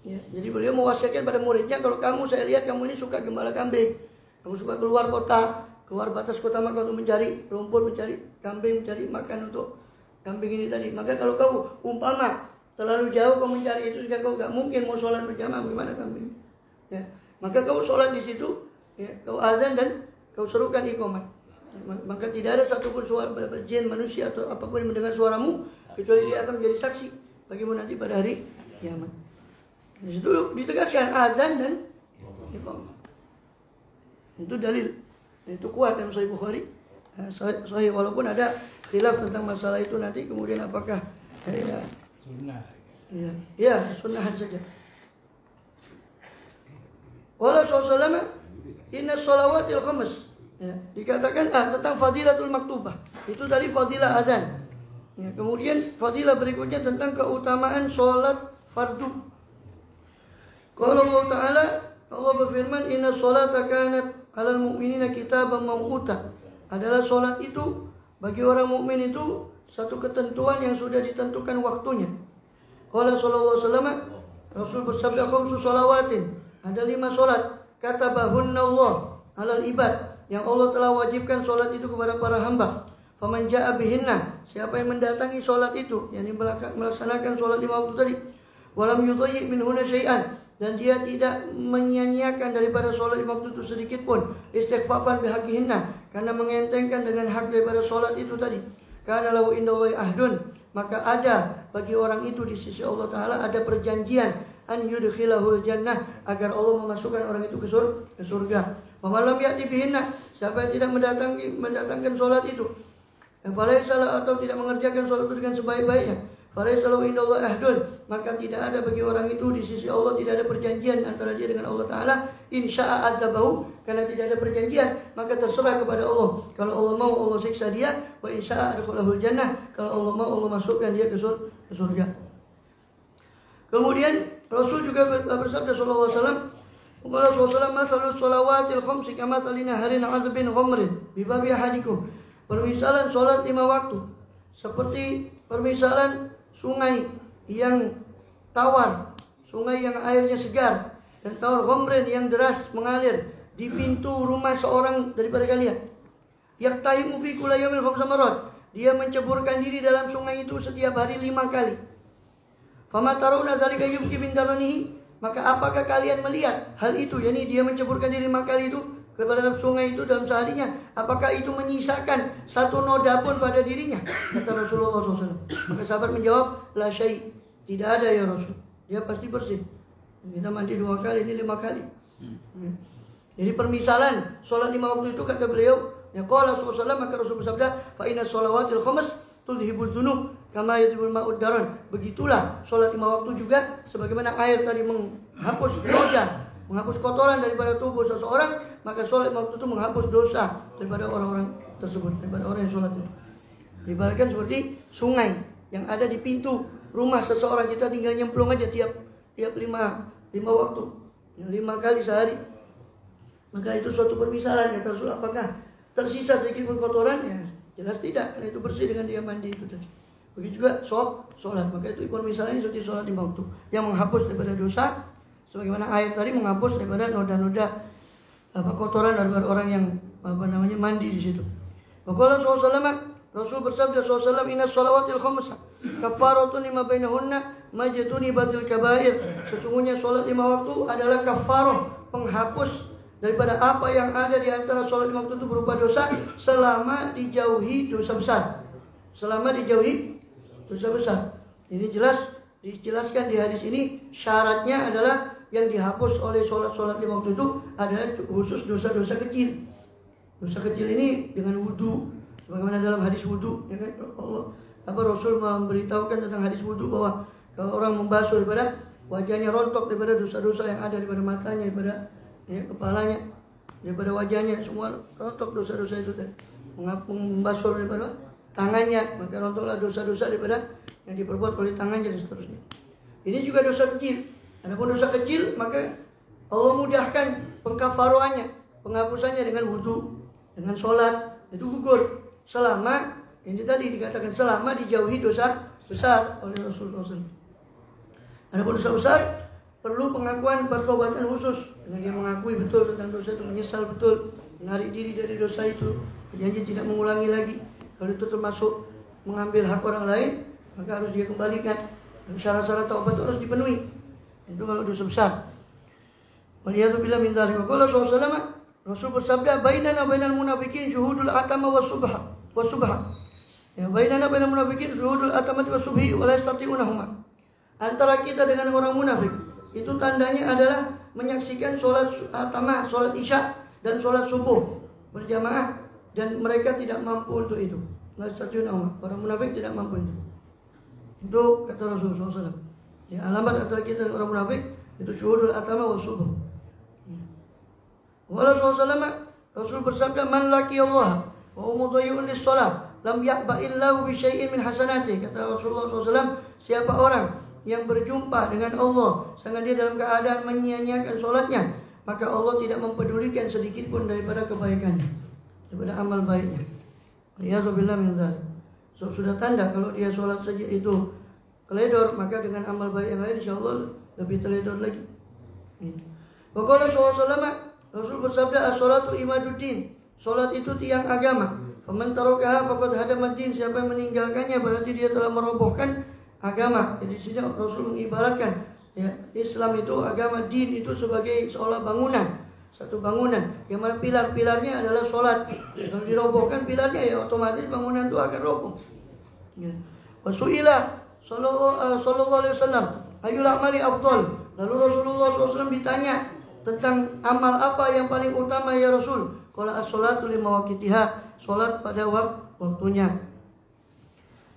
Ya, jadi beliau mewasiatkan pada muridnya, kalau kamu, saya lihat kamu ini suka gembala kambing, kamu suka keluar kota, keluar batas kota Makkah untuk mencari rumput, mencari kambing, mencari makan untuk kambing ini tadi. Maka kalau kau umpama terlalu jauh kau mencari itu sehingga kau gak mungkin mau sholat berjamaah, bagaimana kambing? Ya, maka kau sholat di situ, ya, kau azan dan kau serukan iqamah. Maka tidak ada satupun suara jin, manusia atau apapun yang mendengar suaramu, kecuali dia akan menjadi saksi bagimu nanti pada hari kiamat. Di situ ditegaskan azan dan iqamah. Itu dalil. Itu kuat dalam Sahih Bukhari. Sahih, walaupun ada khilaf tentang masalah itu nanti kemudian apakah Sunnah. Ya, sunnahan saja. Wala sallallahu inna shalawatil khams. Ya, dikatakan tentang fadilatul maktubah. Itu tadi fadilah azan. Ya, kemudian fadilah berikutnya tentang keutamaan sholat fardu. Kalau Allah Ta'ala, Allah berfirman, inna sholata kanat alal mu'minina kitaban mawquta. Adalah sholat itu bagi orang mukmin itu satu ketentuan yang sudah ditentukan waktunya. Qala sallallahu alaihi wasallam, Rasul bersabda, khamsu sholawatin, ada 5 sholat, katabahunna Allah alal ibad, yang Allah telah wajibkan sholat itu kepada para hamba. Faman ja'a bihinna, siapa yang mendatangi sholat itu, yakni melaksanakan sholat 5 waktu tadi, walam yudayyi minhunna syai'an, dan dia tidak menyia-nyiakan daripada sholat 5 waktu itu sedikit pun, istighfafan bihaqihinna, karena mengentengkan dengan hak daripada sholat itu tadi, karena lahu indallahi ahdun, maka ada bagi orang itu di sisi Allah Ta'ala ada perjanjian, an yudkhilahul jannah, agar Allah memasukkan orang itu ke surga. Wa malam ya'ti bihinna, siapa yang tidak mendatangkan sholat itu, yang falaisa atau tidak mengerjakan sholat itu dengan sebaik-baiknya, Falaisa lahu indallahi ahdun, maka tidak ada bagi orang itu di sisi Allah, tidak ada perjanjian antara dia dengan Allah Ta'ala. Insya'a adzabahu, karena tidak ada perjanjian maka terserah kepada Allah. Kalau Allah mau Allah siksa dia, wa insya'a adkhulahul jannah, kalau Allah mau Allah masukkan dia ke surga. Kemudian Rasul juga bersabda sallallahu alaihi wasallam, qala sallallahu masalul shalawatil khamsi kamathali naharin 'azbin ghamrin bi babi ahadikum. Permisalan salat 5 waktu seperti permisalan sungai yang tawar, sungai yang airnya segar, dan tawar ghamrin yang deras mengalir di pintu rumah seorang daripada kalian. Yaktahimu fi kulli yawmin 5 marat. Dia menceburkan diri dalam sungai itu setiap hari 5 kali. Fama tarawna dzalika yubki min daranihi, maka apakah kalian melihat hal itu, yakni dia menceburkan diri 5 kali itu kepada sungai itu dalam seharinya, apakah itu menyisakan satu noda pun pada dirinya? Kata Rasulullah SAW. Maka sahabat menjawab, la syai', tidak ada ya Rasul, dia pasti bersih. Kita mandi 2 kali, ini 5 kali. Jadi permisalan sholat 5 waktu itu kata beliau, ya qala Rasulullah, maka Rasul bersabda, fa inna sholawatil khams tudhibul dzunub kama yadhibul ma'ud daran. Begitulah sholat 5 waktu juga sebagaimana air tadi menghapus noda, menghapus kotoran daripada tubuh seseorang, maka sholat 5 waktu itu menghapus dosa daripada orang-orang tersebut, daripada orang yang sholat itu. Dibalikkan seperti sungai yang ada di pintu rumah seseorang, kita tinggal nyemplung aja tiap 5 waktu, 5 kali sehari. Maka itu suatu permisalan, kata Rasul. Apakah tersisa sedikit pun kotoran? Ya, jelas tidak, karena itu bersih dengan dia mandi itu tadi. Begitu juga sholat, maka itu permisalannya seperti sholat 5 waktu yang menghapus daripada dosa, sebagaimana air tadi menghapus daripada noda-noda kotoran daripada orang yang mandi di situ. Maka Rasul bersabda SAW, inna sholawatil khamsa kafaratun lima bainahunna majtuni batil kabair. Sesungguhnya sholat 5 waktu adalah kafarah, penghapus daripada apa yang ada di antara sholat 5 waktu itu berupa dosa, selama dijauhi dosa besar. Selama dijauhi dosa besar. Ini jelas dijelaskan di hadis ini, syaratnya adalah yang dihapus oleh sholat 5 waktu itu adalah khusus dosa-dosa kecil. Dosa kecil ini dengan wudu, sebagaimana dalam hadis wudu, ya kan, Rasul memberitahukan tentang hadis wudu bahwa kalau orang membasuh daripada wajahnya, rontok daripada dosa-dosa yang ada daripada matanya, daripada kepalanya, daripada wajahnya, semua rontok dosa-dosa itu tadi. Membasuh daripada tangannya, maka rontoklah dosa-dosa daripada yang diperbuat oleh tangannya dan seterusnya. Ini juga dosa kecil. Adapun dosa kecil, maka Allah mudahkan pengkafaroannya, penghapusannya dengan wudu, dengan sholat, itu gugur. Selama, ini tadi dikatakan selama dijauhi dosa besar oleh Rasulullah SAW. Adapun dosa besar, perlu pengakuan pertobatan khusus. Dengan dia mengakui betul tentang dosa itu, menyesal betul, menarik diri dari dosa itu, berjanji tidak mengulangi lagi. Kalau itu termasuk mengambil hak orang lain, maka harus dia kembalikan. Dan syarat-syarat taubat itu harus dipenuhi. Itu kalau dosa besar. Waliyadzubillah min dzalik. Qala sallallahu Rasul bersabda, bainana bainal munafiqin syuhudul atama was subha. Ya, bainana bainal munafiqin syuhudul atamati was subhi wa la yastati'unahuma. Antara kita dengan orang munafik itu tandanya adalah menyaksikan sholat atama, sholat isya dan sholat subuh berjamaah, dan mereka tidak mampu untuk itu. La yastati'unahuma. Orang munafik tidak mampu itu. Itu kata Rasulullah SAW. Ya, alamat antara kita dan orang munafik itu syuhudul atama was subuh. Rasul bersabda, man laki Allah wa mudhayyun lis-shalah lam yaqba'illahu bi syai'in min hasanati. Kata Rasulullah SAW, siapa orang yang berjumpa dengan Allah sedangkan dia dalam keadaan menyia-nyiakan sholatnya, maka Allah tidak mempedulikan sedikit pun daripada kebaikannya, daripada amal baiknya. Alhamdulillah min dzalik. So, sudah tanda kalau dia sholat saja itu teledor, maka dengan amal baik yang lain insyaallah lebih teledor lagi. Waqala sallallahu Rasul bersabda, as-sholatu imaduddin. Sholat itu tiang agama. Faman tarakaha faqad hadama ad-din. Siapa yang meninggalkannya berarti dia telah merobohkan agama. Jadi di sini Rasul mengibaratkan, ya, Islam itu, agama, din itu sebagai seolah bangunan, satu bangunan yang mana pilar-pilarnya adalah sholat. Kalau dirobohkan pilarnya, ya otomatis bangunan itu akan roboh. Ya. Wasu'ila sallallahu alaihi wasallam ayyul a'mali afdal. Lalu Rasulullah SAW ditanya tentang amal apa yang paling utama ya Rasul? Qala as-sholatu li mawaqitiha, salat pada waktunya.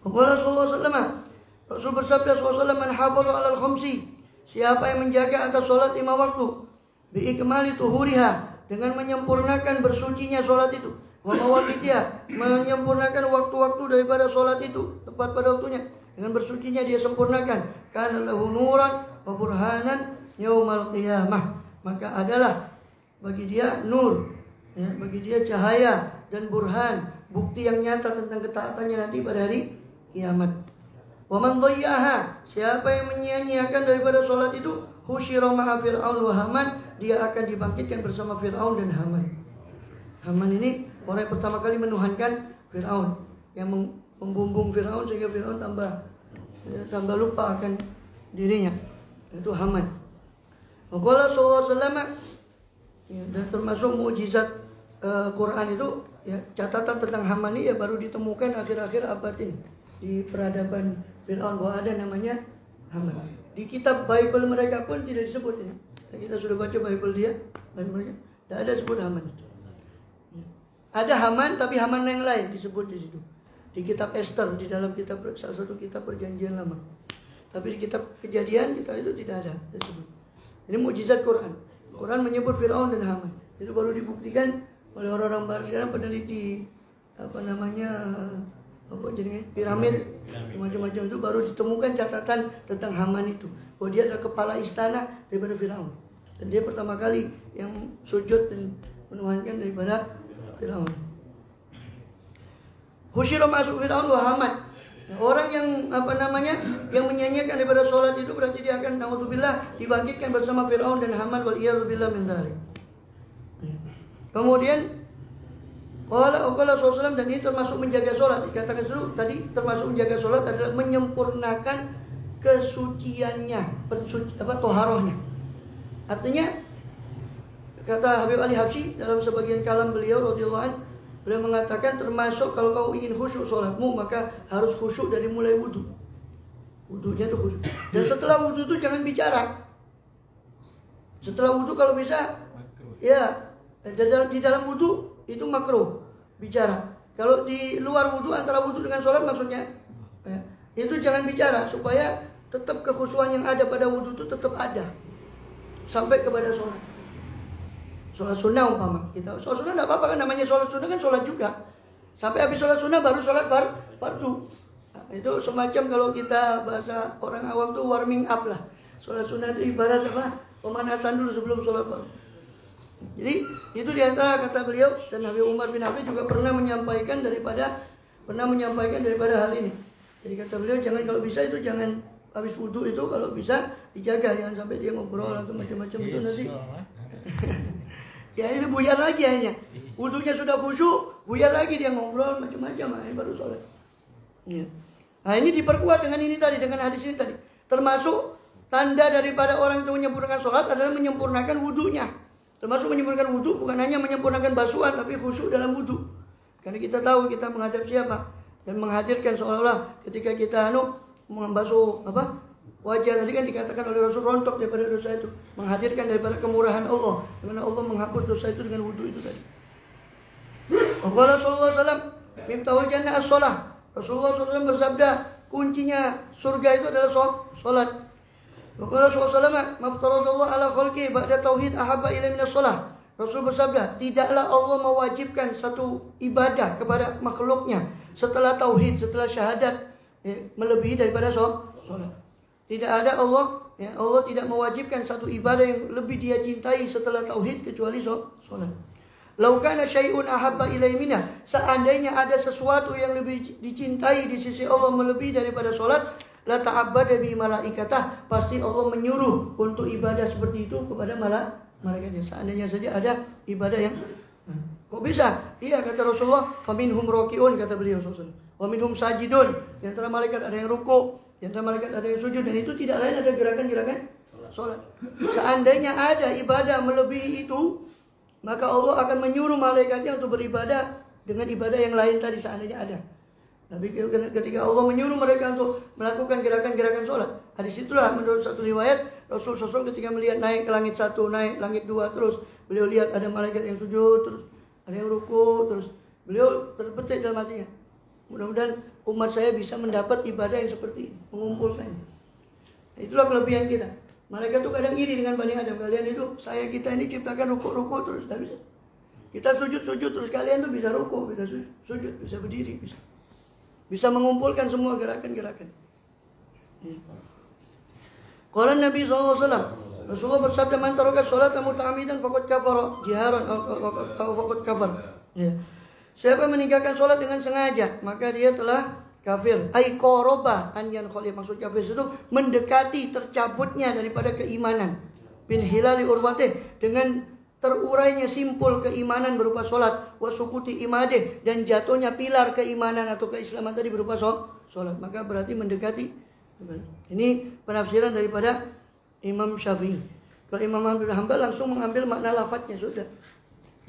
Qala sallallahu alaihi wasallam, Rasul bersabda SAW, man hafadha 'alal khamsi, siapa yang menjaga atas salat 5 waktu, bi ikmali tuhuriha, dengan menyempurnakan bersucinya salat itu, wa mawaqitiha, menyempurnakan waktu-waktu daripada salat itu tepat pada waktunya, dengan bersucinya dia sempurnakan, kana lahu nuran wa burhanan yaumal qiyamah, maka adalah bagi dia nur, ya, bagi dia cahaya dan burhan, bukti yang nyata tentang ketaatannya nanti pada hari kiamat. Wa man dhayyaha, siapa yang menyia-nyiakan daripada salat itu, husyira ma'a fir'aun wa haman, dia akan dibangkitkan bersama Fir'aun dan Haman. Haman ini orang yang pertama kali menuhankan Fir'aun, yang membumbung Fir'aun sehingga Fir'aun tambah lupa akan dirinya. Itu Haman. Qala sallallahu alaihi wasallam, ya, dan termasuk mukjizat Quran itu, ya, catatan tentang Haman ini ya baru ditemukan akhir-akhir abad ini di peradaban Fir'aun, bahwa ada namanya Haman. Di kitab Bible mereka pun tidak disebut ini. Kita sudah baca Bible dia, Bible mereka tidak ada sebut Haman. Ada Haman, tapi Haman yang lain disebut di situ. Di kitab Esther, di dalam kitab salah satu kitab Perjanjian Lama. Tapi di kitab Kejadian kita itu tidak ada disebut. Ini mukjizat Quran. Quran menyebut Fir'aun dan Haman. Itu baru dibuktikan oleh orang-orang barat sekarang, peneliti piramid macam-macam, itu baru ditemukan catatan tentang Haman itu, bahwa dia adalah kepala istana daripada Firaun, dan dia pertama kali yang sujud dan menuhankan daripada Firaun. Husyira masuk Firaun wa Haman. Orang yang yang menyanyikan daripada sholat itu berarti dia akan naudzubillah dibangkitkan bersama Firaun dan Haman, wal iyadzubillah min dzalik. Kemudian Qala SAW, dan ini termasuk menjaga sholat. Dikatakan dulu tadi, termasuk menjaga sholat adalah menyempurnakan kesuciannya, toharohnya. Artinya, kata Habib Ali Habsyi dalam sebagian kalam beliau radhiyallahu anhu, beliau mengatakan termasuk kalau kau ingin khusyuk sholatmu, maka harus khusyuk dari mulai wudu. Wudunya itu khusyuk. Dan setelah wudu itu jangan bicara. Setelah wudu kalau bisa, ya, di dalam wudu itu makruh bicara. Kalau di luar wudu, antara wudu dengan sholat maksudnya, ya, itu jangan bicara supaya tetap kekhusyuan yang ada pada wudu itu tetap ada sampai kepada sholat. Sholat sunnah umpama kita, sholat sunnah tidak apa-apa kan, namanya sholat sunnah kan sholat juga. Sampai habis sholat sunnah baru sholat fardu. Nah, itu semacam kalau kita bahasa orang awam tuh warming up lah. Sholat sunnah itu ibarat apa? Pemanasan dulu sebelum sholat fardu. Jadi itu diantara kata beliau, dan Habib Umar bin Habib juga pernah menyampaikan daripada hal ini. Jadi kata beliau, jangan, kalau bisa itu jangan habis wudu itu, kalau bisa dijaga, jangan sampai dia ngobrol atau macam-macam itu nanti. Ya itu buyar lagi hanya. Wudunya sudah khusyuk, buyar lagi dia ngobrol macam-macam, baru sholat. Ya. Nah ini diperkuat dengan ini tadi, dengan hadis ini tadi. Termasuk tanda daripada orang itu menyempurnakan sholat adalah menyempurnakan wudunya. Termasuk menyempurnakan wudu bukan hanya menyempurnakan basuhan, tapi khusyuk dalam wudu. Karena kita tahu kita menghadap siapa, dan menghadirkan seolah-olah ketika kita membasuh wajah tadi kan dikatakan oleh Rasul rontok daripada dosa itu, menghadirkan daripada kemurahan Allah, di mana Allah menghapus dosa itu dengan wudu itu tadi. Rasulullah SAW mimtahul jannah as-shalah. Rasulullah SAW bersabda, kuncinya surga itu adalah sholat. Rasulullah SAW maftaradallahu ala khalqi ba'da tauhid ahabba ilaihi minas shalah. Rasul bersabda, tidaklah Allah mewajibkan satu ibadah kepada makhluknya setelah tauhid, setelah syahadat, melebihi daripada sholat. Tidak ada Allah tidak mewajibkan satu ibadah yang lebih dia cintai setelah tauhid kecuali sholat. Lau kana syai'un ahabba ilaihi minah, seandainya ada sesuatu yang lebih dicintai di sisi Allah melebihi daripada sholat, la ta'abbada bi malaikatah, pasti Allah menyuruh untuk ibadah seperti itu kepada malaikatnya. Seandainya saja ada ibadah yang kok bisa? Iya kata Rasulullah, faminhum raki'un, kata beliau SAW. Wa minhum sajidun, di antara malaikat ada yang ruku', di antara malaikat ada yang sujud, dan itu tidak lain ada gerakan-gerakan sholat. Seandainya ada ibadah melebihi itu, maka Allah akan menyuruh malaikatnya untuk beribadah dengan ibadah yang lain tadi seandainya ada. Tapi ketika Allah menyuruh mereka untuk melakukan gerakan-gerakan sholat, hadis itulah menurut satu riwayat Rasul SAW ketika melihat naik ke langit 1, naik langit 2, terus beliau lihat ada malaikat yang sujud, terus ada yang ruku, terus beliau terbetik dalam hatinya. Mudah-mudahan umat saya bisa mendapat ibadah yang seperti ini, mengumpulkan. Itulah kelebihan kita. Mereka tuh kadang iri dengan Bani Adam. Kalian itu, kita ini ciptakan ruku-ruku terus, tidak bisa. Kita sujud-sujud terus, kalian tuh bisa ruku, bisa sujud, bisa berdiri, bisa mengumpulkan semua gerakan-gerakan. Qala Nabi SAW, Rasulullah bersabda, man taraka sholata muta'ammidan faqad kafara jiharan atau faqad kafar. Ya. Siapa meninggalkan sholat dengan sengaja, maka dia telah kafir. Ai qoroba an yankhali, maksud kafir itu mendekati tercabutnya daripada keimanan. Bin hilali urwatih, dengan terurainya simpul keimanan berupa sholat, wasukuti imadeh, dan jatuhnya pilar keimanan atau keislaman tadi berupa sholat. Maka berarti mendekati. Ini penafsiran daripada Imam Syafi'i. Kalau Imam Ahmad bin Hanbal langsung mengambil makna lafadznya, sudah.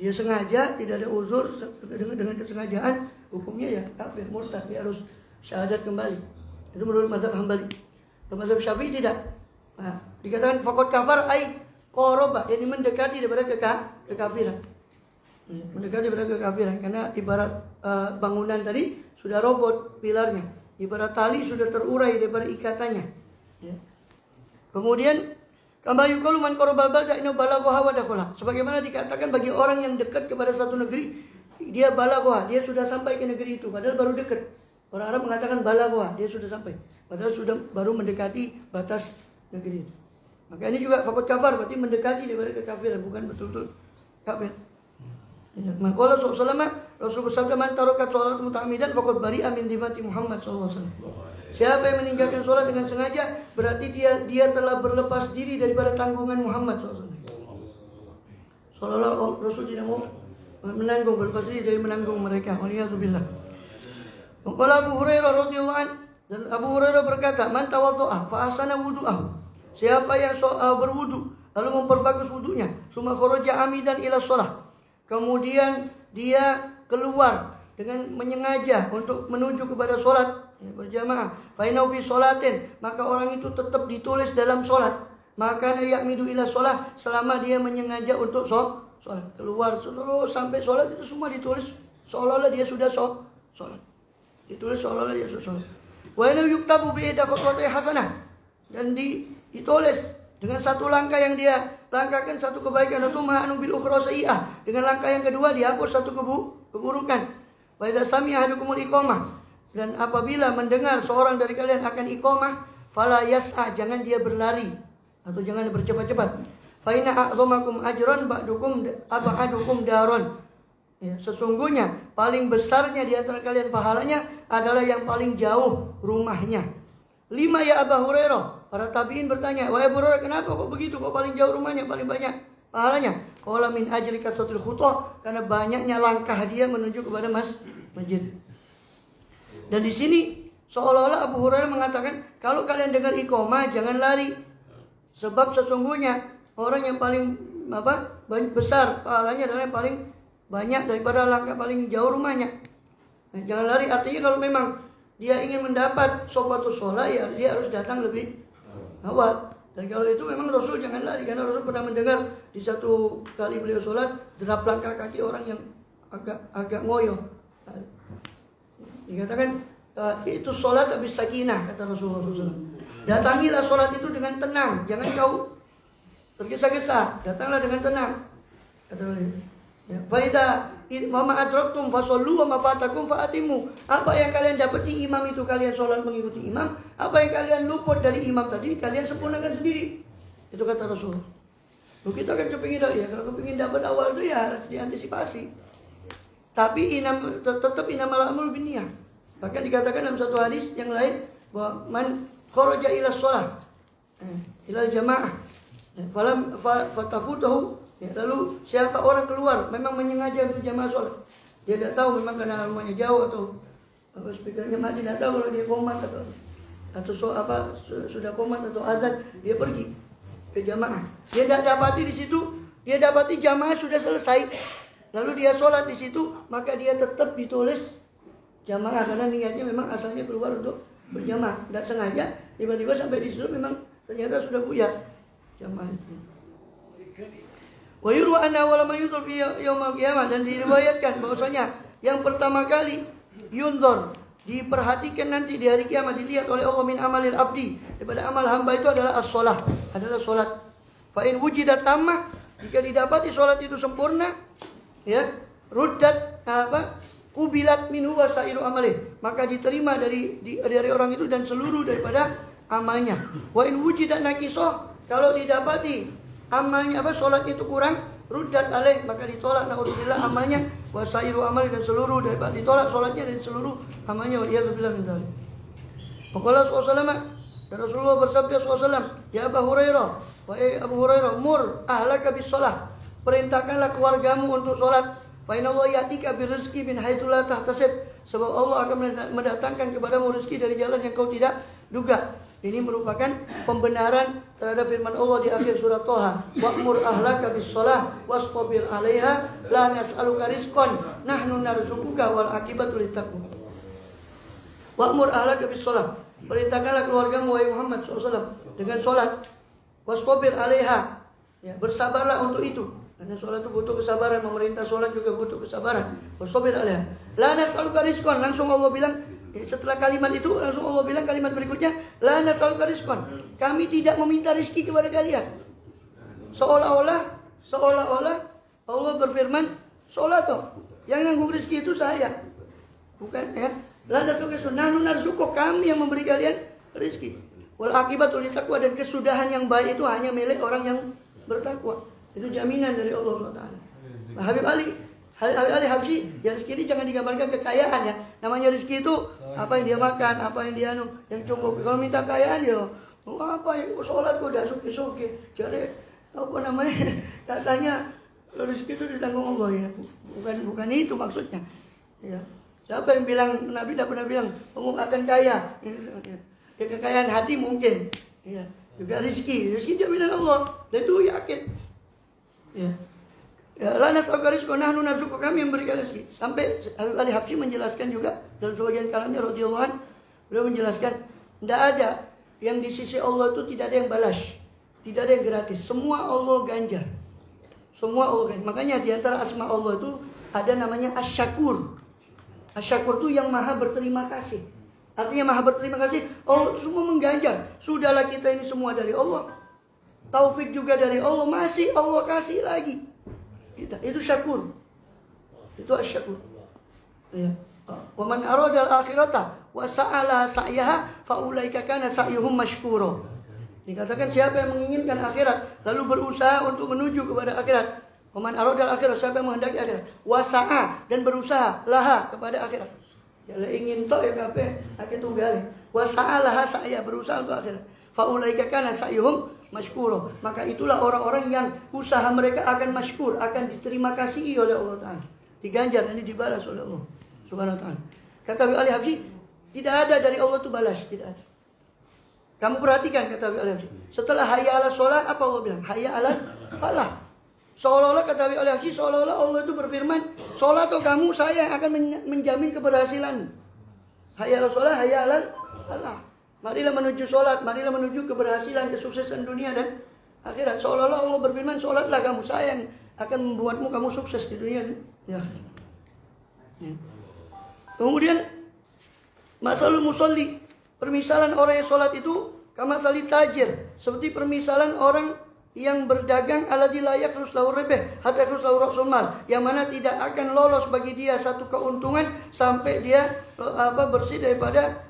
Dia sengaja, tidak ada uzur dengan kesengajaan, hukumnya ya kafir, murtad, dia harus syahadat kembali. Itu menurut mazhab Hambali. Kalau mazhab Syafi'i tidak. Nah, dikatakan faqad kafar ai qoroba, ini mendekati daripada kekafiran. Mendekati daripada kekafiran karena ibarat bangunan tadi sudah robot pilarnya. Ibarat tali sudah terurai daripada ikatannya. Ya. Kemudian kama yuqalu man qarabal balda inna balagha wa dakhala. Sebagaimana dikatakan bagi orang yang dekat kepada satu negeri, dia balagha, dia sudah sampai ke negeri itu padahal baru dekat. Orang Arab mengatakan balagha, dia sudah sampai padahal sudah baru mendekati batas negeri itu. Maka ini juga faqad kafar, berarti mendekati daripada kekafiran, bukan betul-betul kafir. Ya, maka Rasul bersabda, man taraka sholat muta'ammidan faqad bari'a min dhimati Muhammad sallallahu alaihi wasallam. Siapa yang meninggalkan sholat dengan sengaja, berarti dia telah berlepas diri daripada tanggungan Muhammad sallallahu alaihi wasallam. Sallallahu Rasul tidak mau menanggung, berlepas diri dari menanggung mereka. Waliyadzubillah. Qala Abu Hurairah radhiyallahu anhu, dan Abu Hurairah berkata, man tawaddo'a fa ahsana wudu'ahu. Siapa yang berwudu lalu memperbagus wudunya, summa kharaja amidan ila shalah. Kemudian dia keluar dengan menyengaja untuk menuju kepada sholat berjamaah. Fainau fi sholatin, maka orang itu tetap ditulis dalam sholat. Maka ya'midu ila sholat, selama dia menyengaja untuk sholat. Keluar seluruh sampai sholat itu semua ditulis seolah-olah dia sudah sholat. Ditulis seolah-olah dia sudah sholat. Wa inau yuktabu bi ihda khutwati hasanah, dan ditulis dengan satu langkah yang dia langkahkan satu kebaikan, atau ma'anu bil ukhra sayyi'ah, dengan langkah yang kedua dihapus satu keburukan. Wa idza sami'a ahadukumul iqamah, dan apabila mendengar seorang dari kalian akan iqamah, fala yas'a, jangan dia berlari atau jangan bercepat-cepat. Fa inna a'dhamakum ajran ba'dukum daron. Ya, sesungguhnya paling besarnya di antara kalian pahalanya adalah yang paling jauh rumahnya. 5 ya Abu Hurairah. Para tabi'in bertanya, wahai Abu Hurairah, kenapa kok begitu? Kok paling jauh rumahnya, paling banyak pahalanya? Qala min ajli kasratil khutah, karena banyaknya langkah dia menuju kepada masjid. Dan di sini seolah-olah Abu Hurairah mengatakan, kalau kalian dengar iqamah jangan lari. Sebab sesungguhnya orang yang paling besar pahalanya adalah yang paling banyak daripada langkah paling jauh rumahnya. Nah, jangan lari artinya kalau memang dia ingin mendapat sopatus sholat, ya dia harus datang lebih awal. Dan kalau itu memang Rasul jangan lari, karena Rasul pernah mendengar di satu kali beliau sholat derap langkah kaki orang yang agak ngoyo. Dikatakan itu sholat habis sakinah, kata Rasulullah SAW. Datangilah sholat itu dengan tenang, jangan kau tergesa-gesa, datanglah dengan tenang, kata Rasulullah. Faida mama adraktum fasollu wa ma fatakum faatimu. Apa yang kalian dapati imam itu, kalian sholat mengikuti imam. Apa yang kalian luput dari imam tadi, kalian sempurnakan sendiri. Itu kata Rasul. Loh, kita kan kepingin ya, kalau kepingin dapat awal itu ya harus diantisipasi. Tapi tetap inamal a'malu binniyah. Bahkan dikatakan dalam satu hadis yang lain bahwa man kharaja ila shalah ila jamaah falam fatafutahu. Ya, lalu siapa orang keluar memang menyengaja untuk jamaah sholat, dia tidak tahu memang karena rumahnya jauh atau speakernya mati, tidak tahu kalau dia komat atau sudah komat atau azan, dia pergi ke jamaah. Dia tidak dapati di situ, dia dapati jamaah sudah selesai, lalu dia sholat di situ, maka dia tetap ditulis jamaah karena niatnya memang asalnya keluar untuk berjamaah, tidak sengaja. Tiba-tiba sampai di situ memang ternyata sudah buyar jamaah itu. Wa yurwa anna awwala ma yunzar fi yaumil qiyamah, dan diriwayatkan bahwasanya yang pertama kali yunzar diperhatikan nanti di hari kiamat, dilihat oleh Allah min amalil abdi, daripada amal hamba itu adalah as-shalah, adalah salat. Fa in wujidat tammah, jika didapati salat itu sempurna, ya, ruddat kubilat minhu wasairu amalih, maka diterima dari orang itu dan seluruh daripada amalnya. Wa in wujidat naqisoh, kalau didapati amalnya salat itu kurang, ruddat alaih, maka ditolak naudzubillah amalnya, wasairu amal, dan seluruh daripada ditolak salatnya dan seluruh amalnya, waliyadzubillah min dzalik. Maka Rasulullah bersabda SAW, ya Abu Hurairah, wahai Abu Hurairah, mur ahlaka bis shalah, perintahkanlah keluargamu untuk salat. Fa innallaha ya'tika birizqi min haitsu la tahtasib, sebab Allah akan mendatangkan kepadamu rezeki dari jalan yang kau tidak duga. Ini merupakan pembenaran terhadap firman Allah di akhir surat Thaha, wa'mur ahlaka bis shalah wastabir 'alaiha la nas'aluka rizqan nahnu narzuquka wal aqibatu littaqwa. Wa'mur ahlaka bis shalah, perintahkanlah keluargamu wahai Muhammad SAW dengan salat, wastabir 'alaiha, ya, bersabarlah untuk itu. Karena sholat itu butuh kesabaran, memerintah sholat juga butuh kesabaran. Wastabir 'alaiha la nas'aluka rizqan, langsung Allah bilang, setelah kalimat itu langsung Allah bilang kalimat berikutnya, la nas'aluka rizqan, kami tidak meminta rezeki kepada kalian. Seolah-olah Allah berfirman, sholat yang nanggung rezeki itu saya, bukan, ya. La nas'aluka rizqan nahnu narzuquk, kami yang memberi kalian rezeki. Wal aqibatu littaqwa, dan kesudahan yang baik itu hanya milik orang yang bertakwa. Itu jaminan dari Allah SWT. Nah, Habib Ali Habsyi, ya rezeki ini jangan digambarkan kekayaan, ya. Namanya rezeki itu apa yang dia makan, apa yang dia yang cukup. Kalau minta kekayaan, ya apa ya, sholat kok udah suki-suki. Jadi apa namanya, katanya rezeki itu ditanggung Allah, ya. Bukan itu maksudnya, ya. Siapa yang bilang, Nabi tidak pernah bilang kamu akan kaya. Ya, kekayaan hati mungkin, ya. Juga rezeki jaminan Allah, dan itu yakin. Ya, la nas'aluka rizqan nahnu narzuquka, kami yang berikan rezeki. Sampai Habib Ali Habsyi menjelaskan juga dalam sebagian kalamnya radhiyallahu anhu, beliau menjelaskan, tidak ada yang di sisi Allah itu, tidak ada yang balas, tidak ada yang gratis, semua Allah ganjar. Semua Allah ganjar. Makanya di antara asma Allah itu ada namanya Asy-Syakur. Asy-Syakur itu yang maha berterima kasih. Artinya maha berterima kasih, Allah itu semua mengganjar. Sudahlah kita ini semua dari Allah, taufik juga dari Allah, masih Allah kasih lagi kita. Itu syakur, itu asyakur, ya. Wa man arada al-akhirata wa sa'ala sa'yaha fa ulaika kana sa'yuhum mashkura. Dikatakan siapa yang menginginkan akhirat lalu berusaha untuk menuju kepada akhirat. Wa man arada al-akhirata, siapa yang menghendaki akhirat, wa sa'a, dan berusaha laha kepada akhirat. Ya ingin tok ya kabeh akeh tunggal. Wa sa'alaha sa'ya, berusaha untuk akhirat. Fa ulaika kana sa'yuhum mashkura, maka itulah orang-orang yang usaha mereka akan masykur, akan diterima kasih oleh Allah Ta'ala, diganjar, ini dibalas oleh Allah Subhanahu Wa Ta'ala. Kata Habib Ali Habsyi, tidak ada dari Allah itu balas, tidak ada. Kamu perhatikan, kata Habib Ali Habsyi, setelah hayya ala sholat, apa Allah bilang? Hayya ala falah. Seolah-olah, kata Habib Ali Habsyi, seolah-olah Allah itu berfirman, sholat kamu, saya akan menjamin keberhasilan. Hayya ala sholat, hayya ala falah. Marilah menuju sholat, marilah menuju keberhasilan, kesuksesan dunia dan akhirat. Seolah-olah Allah berfirman, sholatlah kamu, saya yang akan membuatmu kamu sukses di dunia dan di akhirat. Ya. Kemudian masalul musalli, permisalan orang yang sholat itu kamatsali tajir, seperti permisalan orang yang berdagang alladzi la yakhrus lahu ribh hatta yakhrus lahu ra'sul mal, yang mana tidak akan lolos bagi dia satu keuntungan sampai dia bersih daripada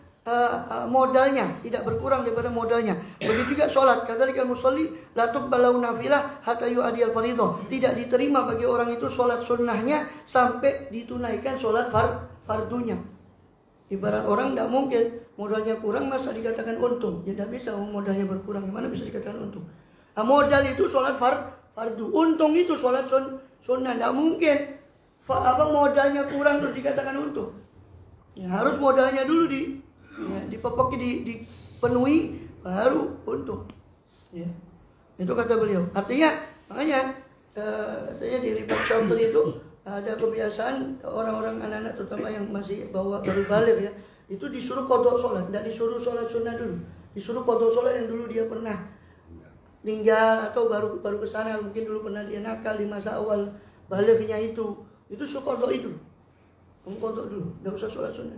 modalnya, tidak berkurang daripada modalnya. Begitu juga sholat, kadzalika musalli la tuqbalu nafilah hatta yu'adiyal fardhu, tidak diterima bagi orang itu sholat sunnahnya sampai ditunaikan sholat fardunya. Ibarat orang tidak mungkin modalnya kurang masa dikatakan untung, ya tidak bisa. Modalnya berkurang gimana bisa dikatakan untung? Modal itu sholat fardu, untung itu sholat sunnah, tidak mungkin modalnya kurang terus dikatakan untung. Ya, harus modalnya dulu dipenuhi baru untung. Ya. Itu kata beliau. Artinya, makanya di Ribet Syantri itu ada kebiasaan orang-orang anak-anak terutama yang masih baru balik, ya, itu disuruh qadha sholat, tidak disuruh sholat sunnah dulu, disuruh qadha sholat yang dulu dia pernah tinggal atau baru ke sana, mungkin dulu pernah dia nakal di masa awal baliknya itu suruh qadha itu. Kamu qadha dulu, tidak usah sholat sunnah.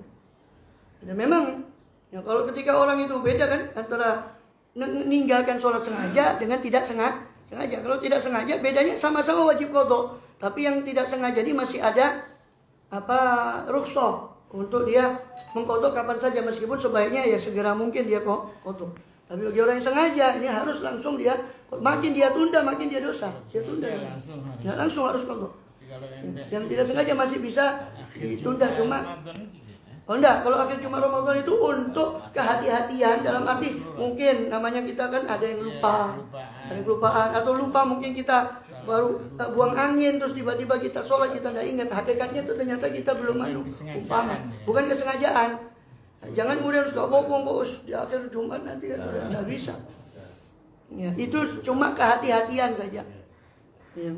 Dan memang ya, kalau ketika orang itu beda kan antara meninggalkan sholat sengaja dengan tidak sengaja. Kalau tidak sengaja bedanya sama-sama wajib qadha. Tapi yang tidak sengaja ini masih ada rukhsah untuk dia mengqadha kapan saja, meskipun sebaiknya ya segera mungkin dia qadha. Tapi bagi orang yang sengaja ini harus langsung dia, makin dia tunda makin dia dosa. Dia tunda. Langsung harus qadha. Yang tidak sengaja masih bisa ditunda, cuma enggak, kalau akhir Jumat Ramadan itu untuk kehati-hatian, dalam arti mungkin namanya kita kan ada yang lupa, ada yang kelupaan, atau lupa mungkin kita baru buang angin terus tiba-tiba kita sholat kita tidak ingat, hakikatnya itu ternyata kita belum umpama, bukan kesengajaan. Jangan kemudian harus bopong di akhir Jumat nanti kan sudah tidak bisa. Ya, itu cuma kehati-hatian saja. Ya.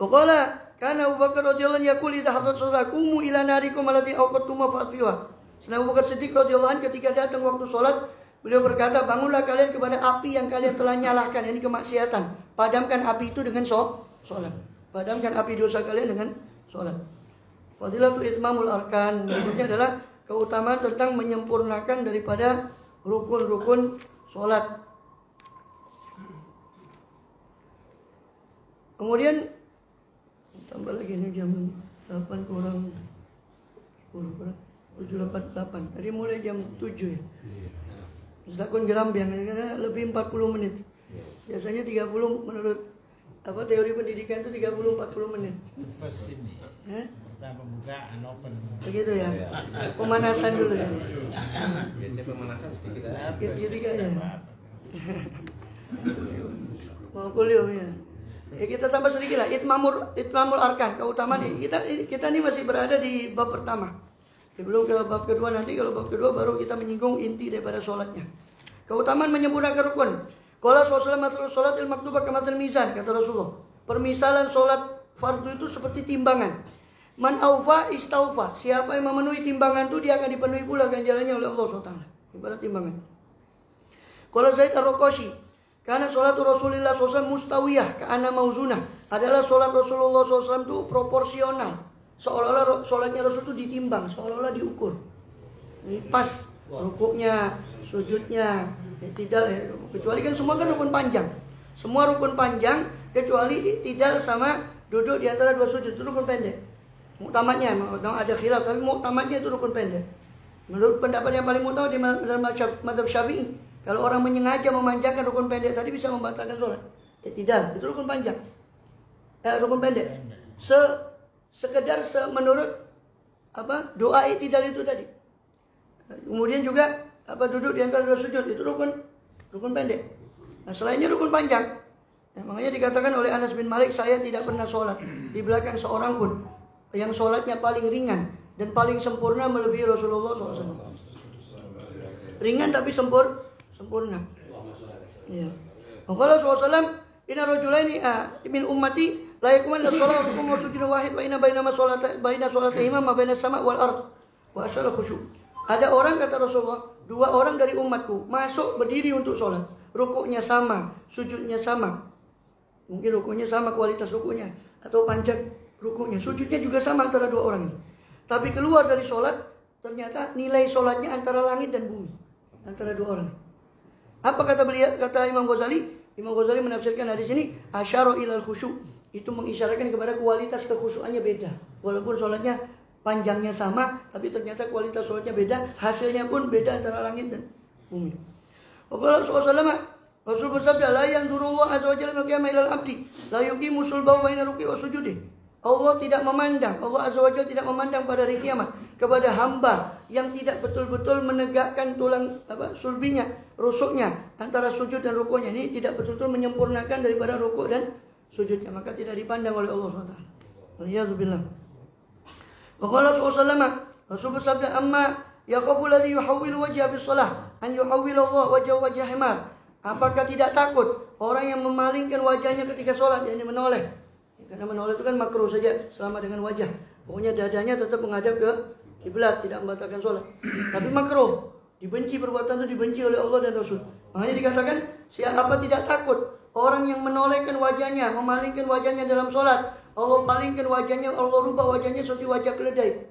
Pokoknya karena Abu Bakar radhiyallahu anhu yaqul idza hadarat shalah qumu ila narikum allati awqatum fa'fiha. Sedang Abu Bakar Siddiq radhiyallahu anhu ketika datang waktu salat, beliau berkata, "Bangunlah kalian kepada api yang kalian telah nyalakan, ini kemaksiatan. Padamkan api itu dengan salat. Padamkan api dosa kalian dengan salat." Fadilatu itmamul arkan, berikutnya adalah keutamaan tentang menyempurnakan daripada rukun-rukun salat. Kemudian tambah lagi ini jam 8 kurang 10 kurang 7.48. Tadi mulai jam 7 ya. Takun gerambiang lebih 40 menit. Biasanya 30 menurut teori pendidikan itu 30-40 menit. First ini. Kita pembukaan open. Begitu ya. Pemanasan dulu ya. Biasanya pemanasan sedikit aja. Sedikit ya. Mau kuliah ya. Ya, kita tambah sedikit lah, itmamul arkan, keutamaan ini. Kita ini masih berada di bab pertama. Sebelum ke bab kedua nanti, kalau bab kedua baru kita menyinggung inti daripada sholatnya. Keutamaan menyempurnakan rukun. Qala sallallahu alaihi wasallam sholatil maktubah kamathal mizan, kata Rasulullah. Permisalan sholat fardu itu seperti timbangan. Man aufa istaufa. Siapa yang memenuhi timbangan itu dia akan dipenuhi pula ganjarannya oleh Allah SWT. Ibarat timbangan. Qala Zaid ar-Raqashi, karena sholat Rasulullah SAW mustawiyah karena mauzunah, adalah sholat Rasulullah SAW itu proporsional, seolah-olah sholatnya Rasul itu ditimbang, seolah-olah diukur. Ini pas rukuknya, sujudnya, tidak ya. Kecuali kan semua kan rukun panjang, semua rukun panjang kecuali tidak sama duduk di antara dua sujud, itu rukun pendek. Muktamadnya ada khilaf, tapi muktamadnya itu rukun pendek. Menurut pendapat yang paling utama di dalam mazhab Syafi'i, kalau orang menyengaja memanjangkan rukun pendek tadi bisa membatalkan sholat. Tidak, itu rukun panjang. Rukun pendek. Sekedar menurut doa i'tidal itu tadi. Kemudian juga duduk di antara dua sujud, itu rukun pendek. Nah, selainnya rukun panjang. Nah, makanya dikatakan oleh Anas bin Malik, saya tidak pernah sholat di belakang seorang pun yang sholatnya paling ringan dan paling sempurna melebihi Rasulullah SAW. Ringan tapi sempurna. Ya. Qala sallallahu inna rajulaini min ummati la yakuman as-salatu wa sujudun wahid wa inna baina salatihima ma baina sama wal ard wa asyara khusyuk. Ada orang, kata Rasulullah, dua orang dari umatku masuk berdiri untuk sholat, rukuknya sama, sujudnya sama. Mungkin rukuknya sama, kualitas rukuknya, atau panjang rukuknya, sujudnya juga sama antara dua orang ini. Tapi keluar dari sholat, ternyata nilai sholatnya antara langit dan bumi, antara dua orang. Apa kata beliau? Kata Imam Ghazali. Imam Ghazali menafsirkan hadis ini asyara ilal khusyuk. Itu mengisyaratkan kepada kualitas kekhusyuannya beda. Walaupun sholatnya panjangnya sama, tapi ternyata kualitas sholatnya beda, hasilnya pun beda antara langit dan bumi. Qala sallallahu Rasul bersabda, la yanzurullahu azza wa jalla qiyama ilal abdi, la yuqimu sulbahu baina ruku'i wa sujudi. Allah tidak memandang, Allah azza wa jalla tidak memandang pada hari kiamat kepada hamba yang tidak betul-betul menegakkan tulang sulbinya, rusuknya antara sujud dan rukuknya. Ini tidak betul-betul menyempurnakan daripada rukuk dan sujudnya, maka tidak dipandang oleh Allah SWT. Waliyadzubillah. Wa qala sallallahu Rasul bersabda, amma yaqafu alladhi yuhawwilu wajha fi shalah an yuhawwila Allah wajha himar. Apakah tidak takut orang yang memalingkan wajahnya ketika sholat, yakni menoleh? Karena menoleh itu kan makruh saja selama dengan wajah. Pokoknya dadanya tetap menghadap ke kiblat, tidak membatalkan sholat. Tapi makruh, dibenci, perbuatan itu dibenci oleh Allah dan Rasul. Makanya dikatakan, siapa tidak takut orang yang menolehkan wajahnya, memalingkan wajahnya dalam sholat, Allah palingkan wajahnya, Allah rubah wajahnya seperti wajah keledai.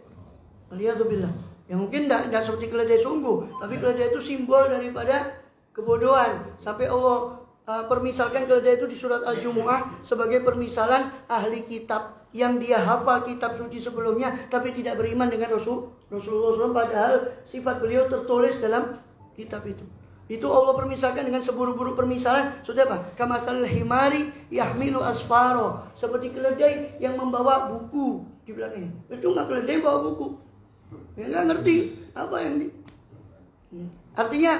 Waliyadzubillah. Ya mungkin tidak seperti keledai sungguh, tapi keledai itu simbol daripada kebodohan. Sampai Allah permisalkan keledai itu di surat Al-Jumu'ah sebagai permisalan ahli kitab yang dia hafal kitab suci sebelumnya tapi tidak beriman dengan Rasulullah SAW, padahal sifat beliau tertulis dalam kitab itu. Itu Allah permisalkan dengan seburuk-buruk permisalan. Sudah apa? Kamathal himari yahmilu asfaro, seperti keledai yang membawa buku di belakangnya. Itu nggak keledai bawa buku. Ya nggak ngerti apa yang di. Artinya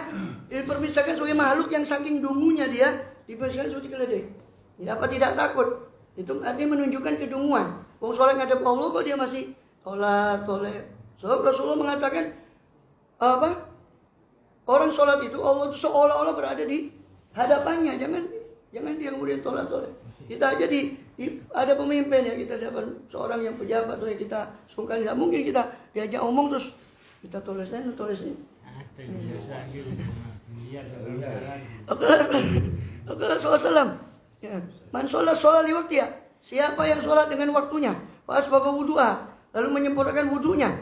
dipermisalkan sebagai makhluk yang saking dungunya dia dipermisalkan seperti keledai. Ya, apa tidak takut? Itu artinya menunjukkan kedunguan. Wong sholat ngadep Allah kok dia masih sholat, toleh. Sebab Rasulullah mengatakan apa? Orang sholat itu Allah itu seolah-olah berada di hadapannya. Jangan dia kemudian toleh. Kita jadi ada pemimpin ya, kita dapat seorang yang pejabat atau yang kita sungkan, tidak mungkin kita diajak omong terus kita tolesnya. Rasulullah ya, man sholat li waktu ya, siapa yang sholat dengan waktunya, pas baga wudu'a, lalu menyempurnakan wudunya,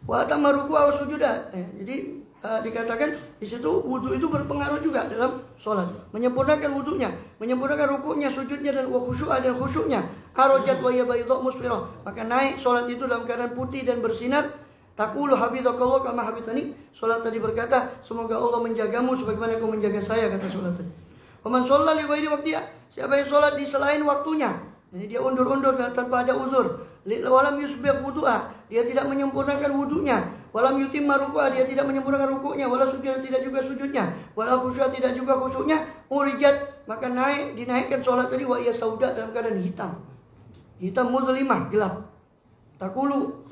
wa atamma ruku'a wa sujuda. Jadi dikatakan di situ wudu itu berpengaruh juga dalam sholat. Menyempurnakan wudunya, menyempurnakan rukuknya, sujudnya dan khusyu'a dan khusyuknya. Karojat wa yabaidha musfirah, maka naik sholat itu dalam keadaan putih dan bersinar. Taqulu hafizakallah kama hafizani. Sholat tadi berkata, semoga Allah menjagamu sebagaimana kau menjaga saya, kata sholat tadi. Waman sholat li ghairi waqtiha, siapa yang sholat di selain waktunya, ini dia undur-undur tanpa ada uzur. Walam yusbih wudu'a, dia tidak menyempurnakan wudunya. Walam yutimma ruku'a, dia tidak menyempurnakan rukuknya. Wala sujud, tidak juga sujudnya. Wala khusyu'a, tidak juga khusyuknya. Urijat, maka dinaikkan sholat tadi wa iya sauda, dalam keadaan hitam. Hitam mudlimah, gelap. Taqulu,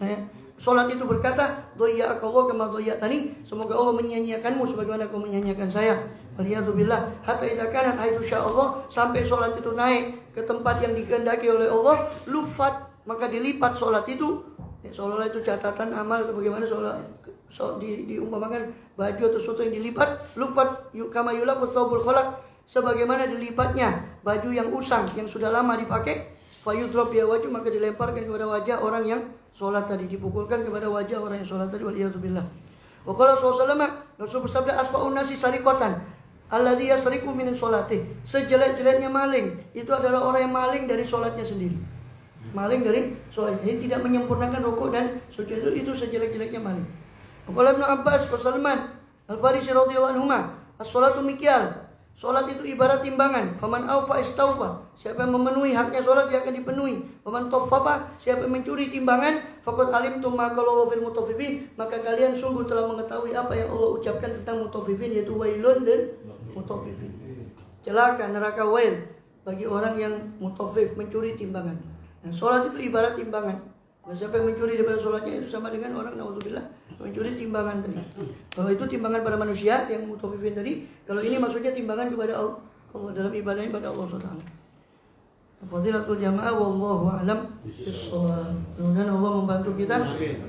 sholat itu berkata, dhayya'akallahu kama dhayya'tani, semoga Allah menyia-nyiakanmu sebagaimana kau menyia-nyiakan saya. Waliyadzubillah, hatta idza kanat haitsu Allah, sampai sholat itu naik ke tempat yang dikehendaki oleh Allah, lufat, maka dilipat sholat itu. Seolah-olah itu catatan amal bagaimana sholat diumpamakan baju atau sesuatu yang dilipat, lufat kama yulafu thawbul khalaq, sebagaimana dilipatnya baju yang usang yang sudah lama dipakai, fayudrob ya wajhu, maka dilemparkan kepada wajah orang yang sholat tadi, dipukulkan kepada wajah orang yang sholat tadi. Waliyadzubillah. Wa qala sallallahu Rasul bersabda, asfa'un nasi sariqatan alladzi yasriqu min sholati, sejelek-jeleknya maling itu adalah orang yang maling dari sholatnya sendiri. Maling dari sholat, ini tidak menyempurnakan rukuk dan sujud, itu sejelek-jeleknya maling. Qala Ibnu Abbas wa Salman Al-Farisi radhiyallahu anhuma, as-sholatu mikyal, sholat itu ibarat timbangan. Faman awfa istawfa, siapa yang memenuhi haknya sholat dia akan dipenuhi. Faman taffafa, siapa yang mencuri timbangan, faqad alimtum ma qala fil mutaffifin, maka kalian sungguh telah mengetahui apa yang Allah ucapkan tentang mutaffifin, yaitu wailun lil mutaffifin, celaka neraka wail bagi orang yang mutaffif, mencuri timbangan. Nah, sholat itu ibarat timbangan. Nah, siapa yang mencuri daripada sholatnya itu sama dengan orang naudzubillah mencuri timbangan tadi. Kalau itu timbangan pada manusia yang mutaffifin tadi, kalau ini maksudnya timbangan kepada Allah dalam ibadahnya pada Allah SWT. Fadilatul jamaah wallahu a'lam bissawab. Mudah-mudahan Allah membantu kita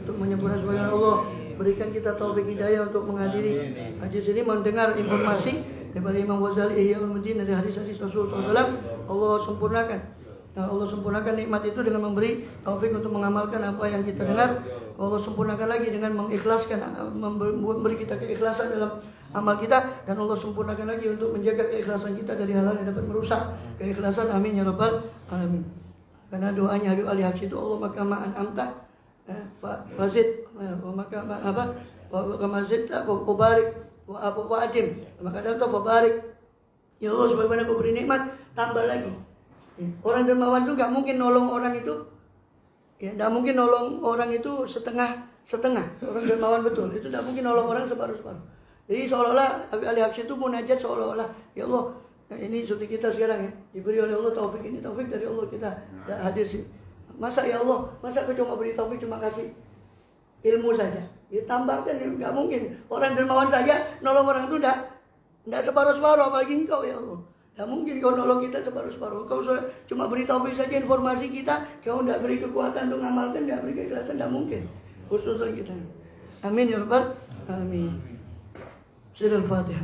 untuk menyempurnakan sebagaimana Allah berikan kita taufik hidayah untuk menghadiri majlis ini, mendengar informasi daripada Imam Ghazali Ihya Ulumuddin dari hadis-hadis Rasulullah SAW. Allah sempurnakan. Nah, Allah sempurnakan nikmat itu dengan memberi taufik untuk mengamalkan apa yang kita dengar. Allah sempurnakan lagi dengan mengikhlaskan, memberi kita keikhlasan dalam amal kita, dan Allah sempurnakan lagi untuk menjaga keikhlasan kita dari hal-hal yang dapat merusak keikhlasan. Amin ya rabbal alamin. Karena doanya Habib Ali Habsyi itu, Allah maka ma'an amta fazid wa maka apa wa kama zidta wa barik wa abu adim, maka dan barik ya Allah, sebagaimana kau beri nikmat tambah lagi. Orang dermawan itu gak mungkin nolong orang itu, ya gak mungkin nolong orang itu setengah. Orang dermawan betul itu gak mungkin nolong orang separuh-separuh. Jadi seolah-olah Habib Ali Habsyi itu munajat seolah-olah, ya Allah, ini seperti kita sekarang ya, diberi oleh Allah taufik, ini taufik dari Allah, kita hadir sih. Masa ya Allah, masa aku cuma beri taufik, cuma kasih ilmu saja? Ya tambahkan, ya gak mungkin. Orang dermawan saja nolong orang itu gak separuh-separuh, apalagi engkau ya Allah. Tidak mungkin kau nolong kita separuh-separuh. Kau cuma beri taufik saja, informasi kita, kau tidak beri kekuatan untuk mengamalkan, tidak beri keikhlasan, tidak mungkin. Khususnya kita. Amin ya rabbal alamin. Surah Al-Fatihah.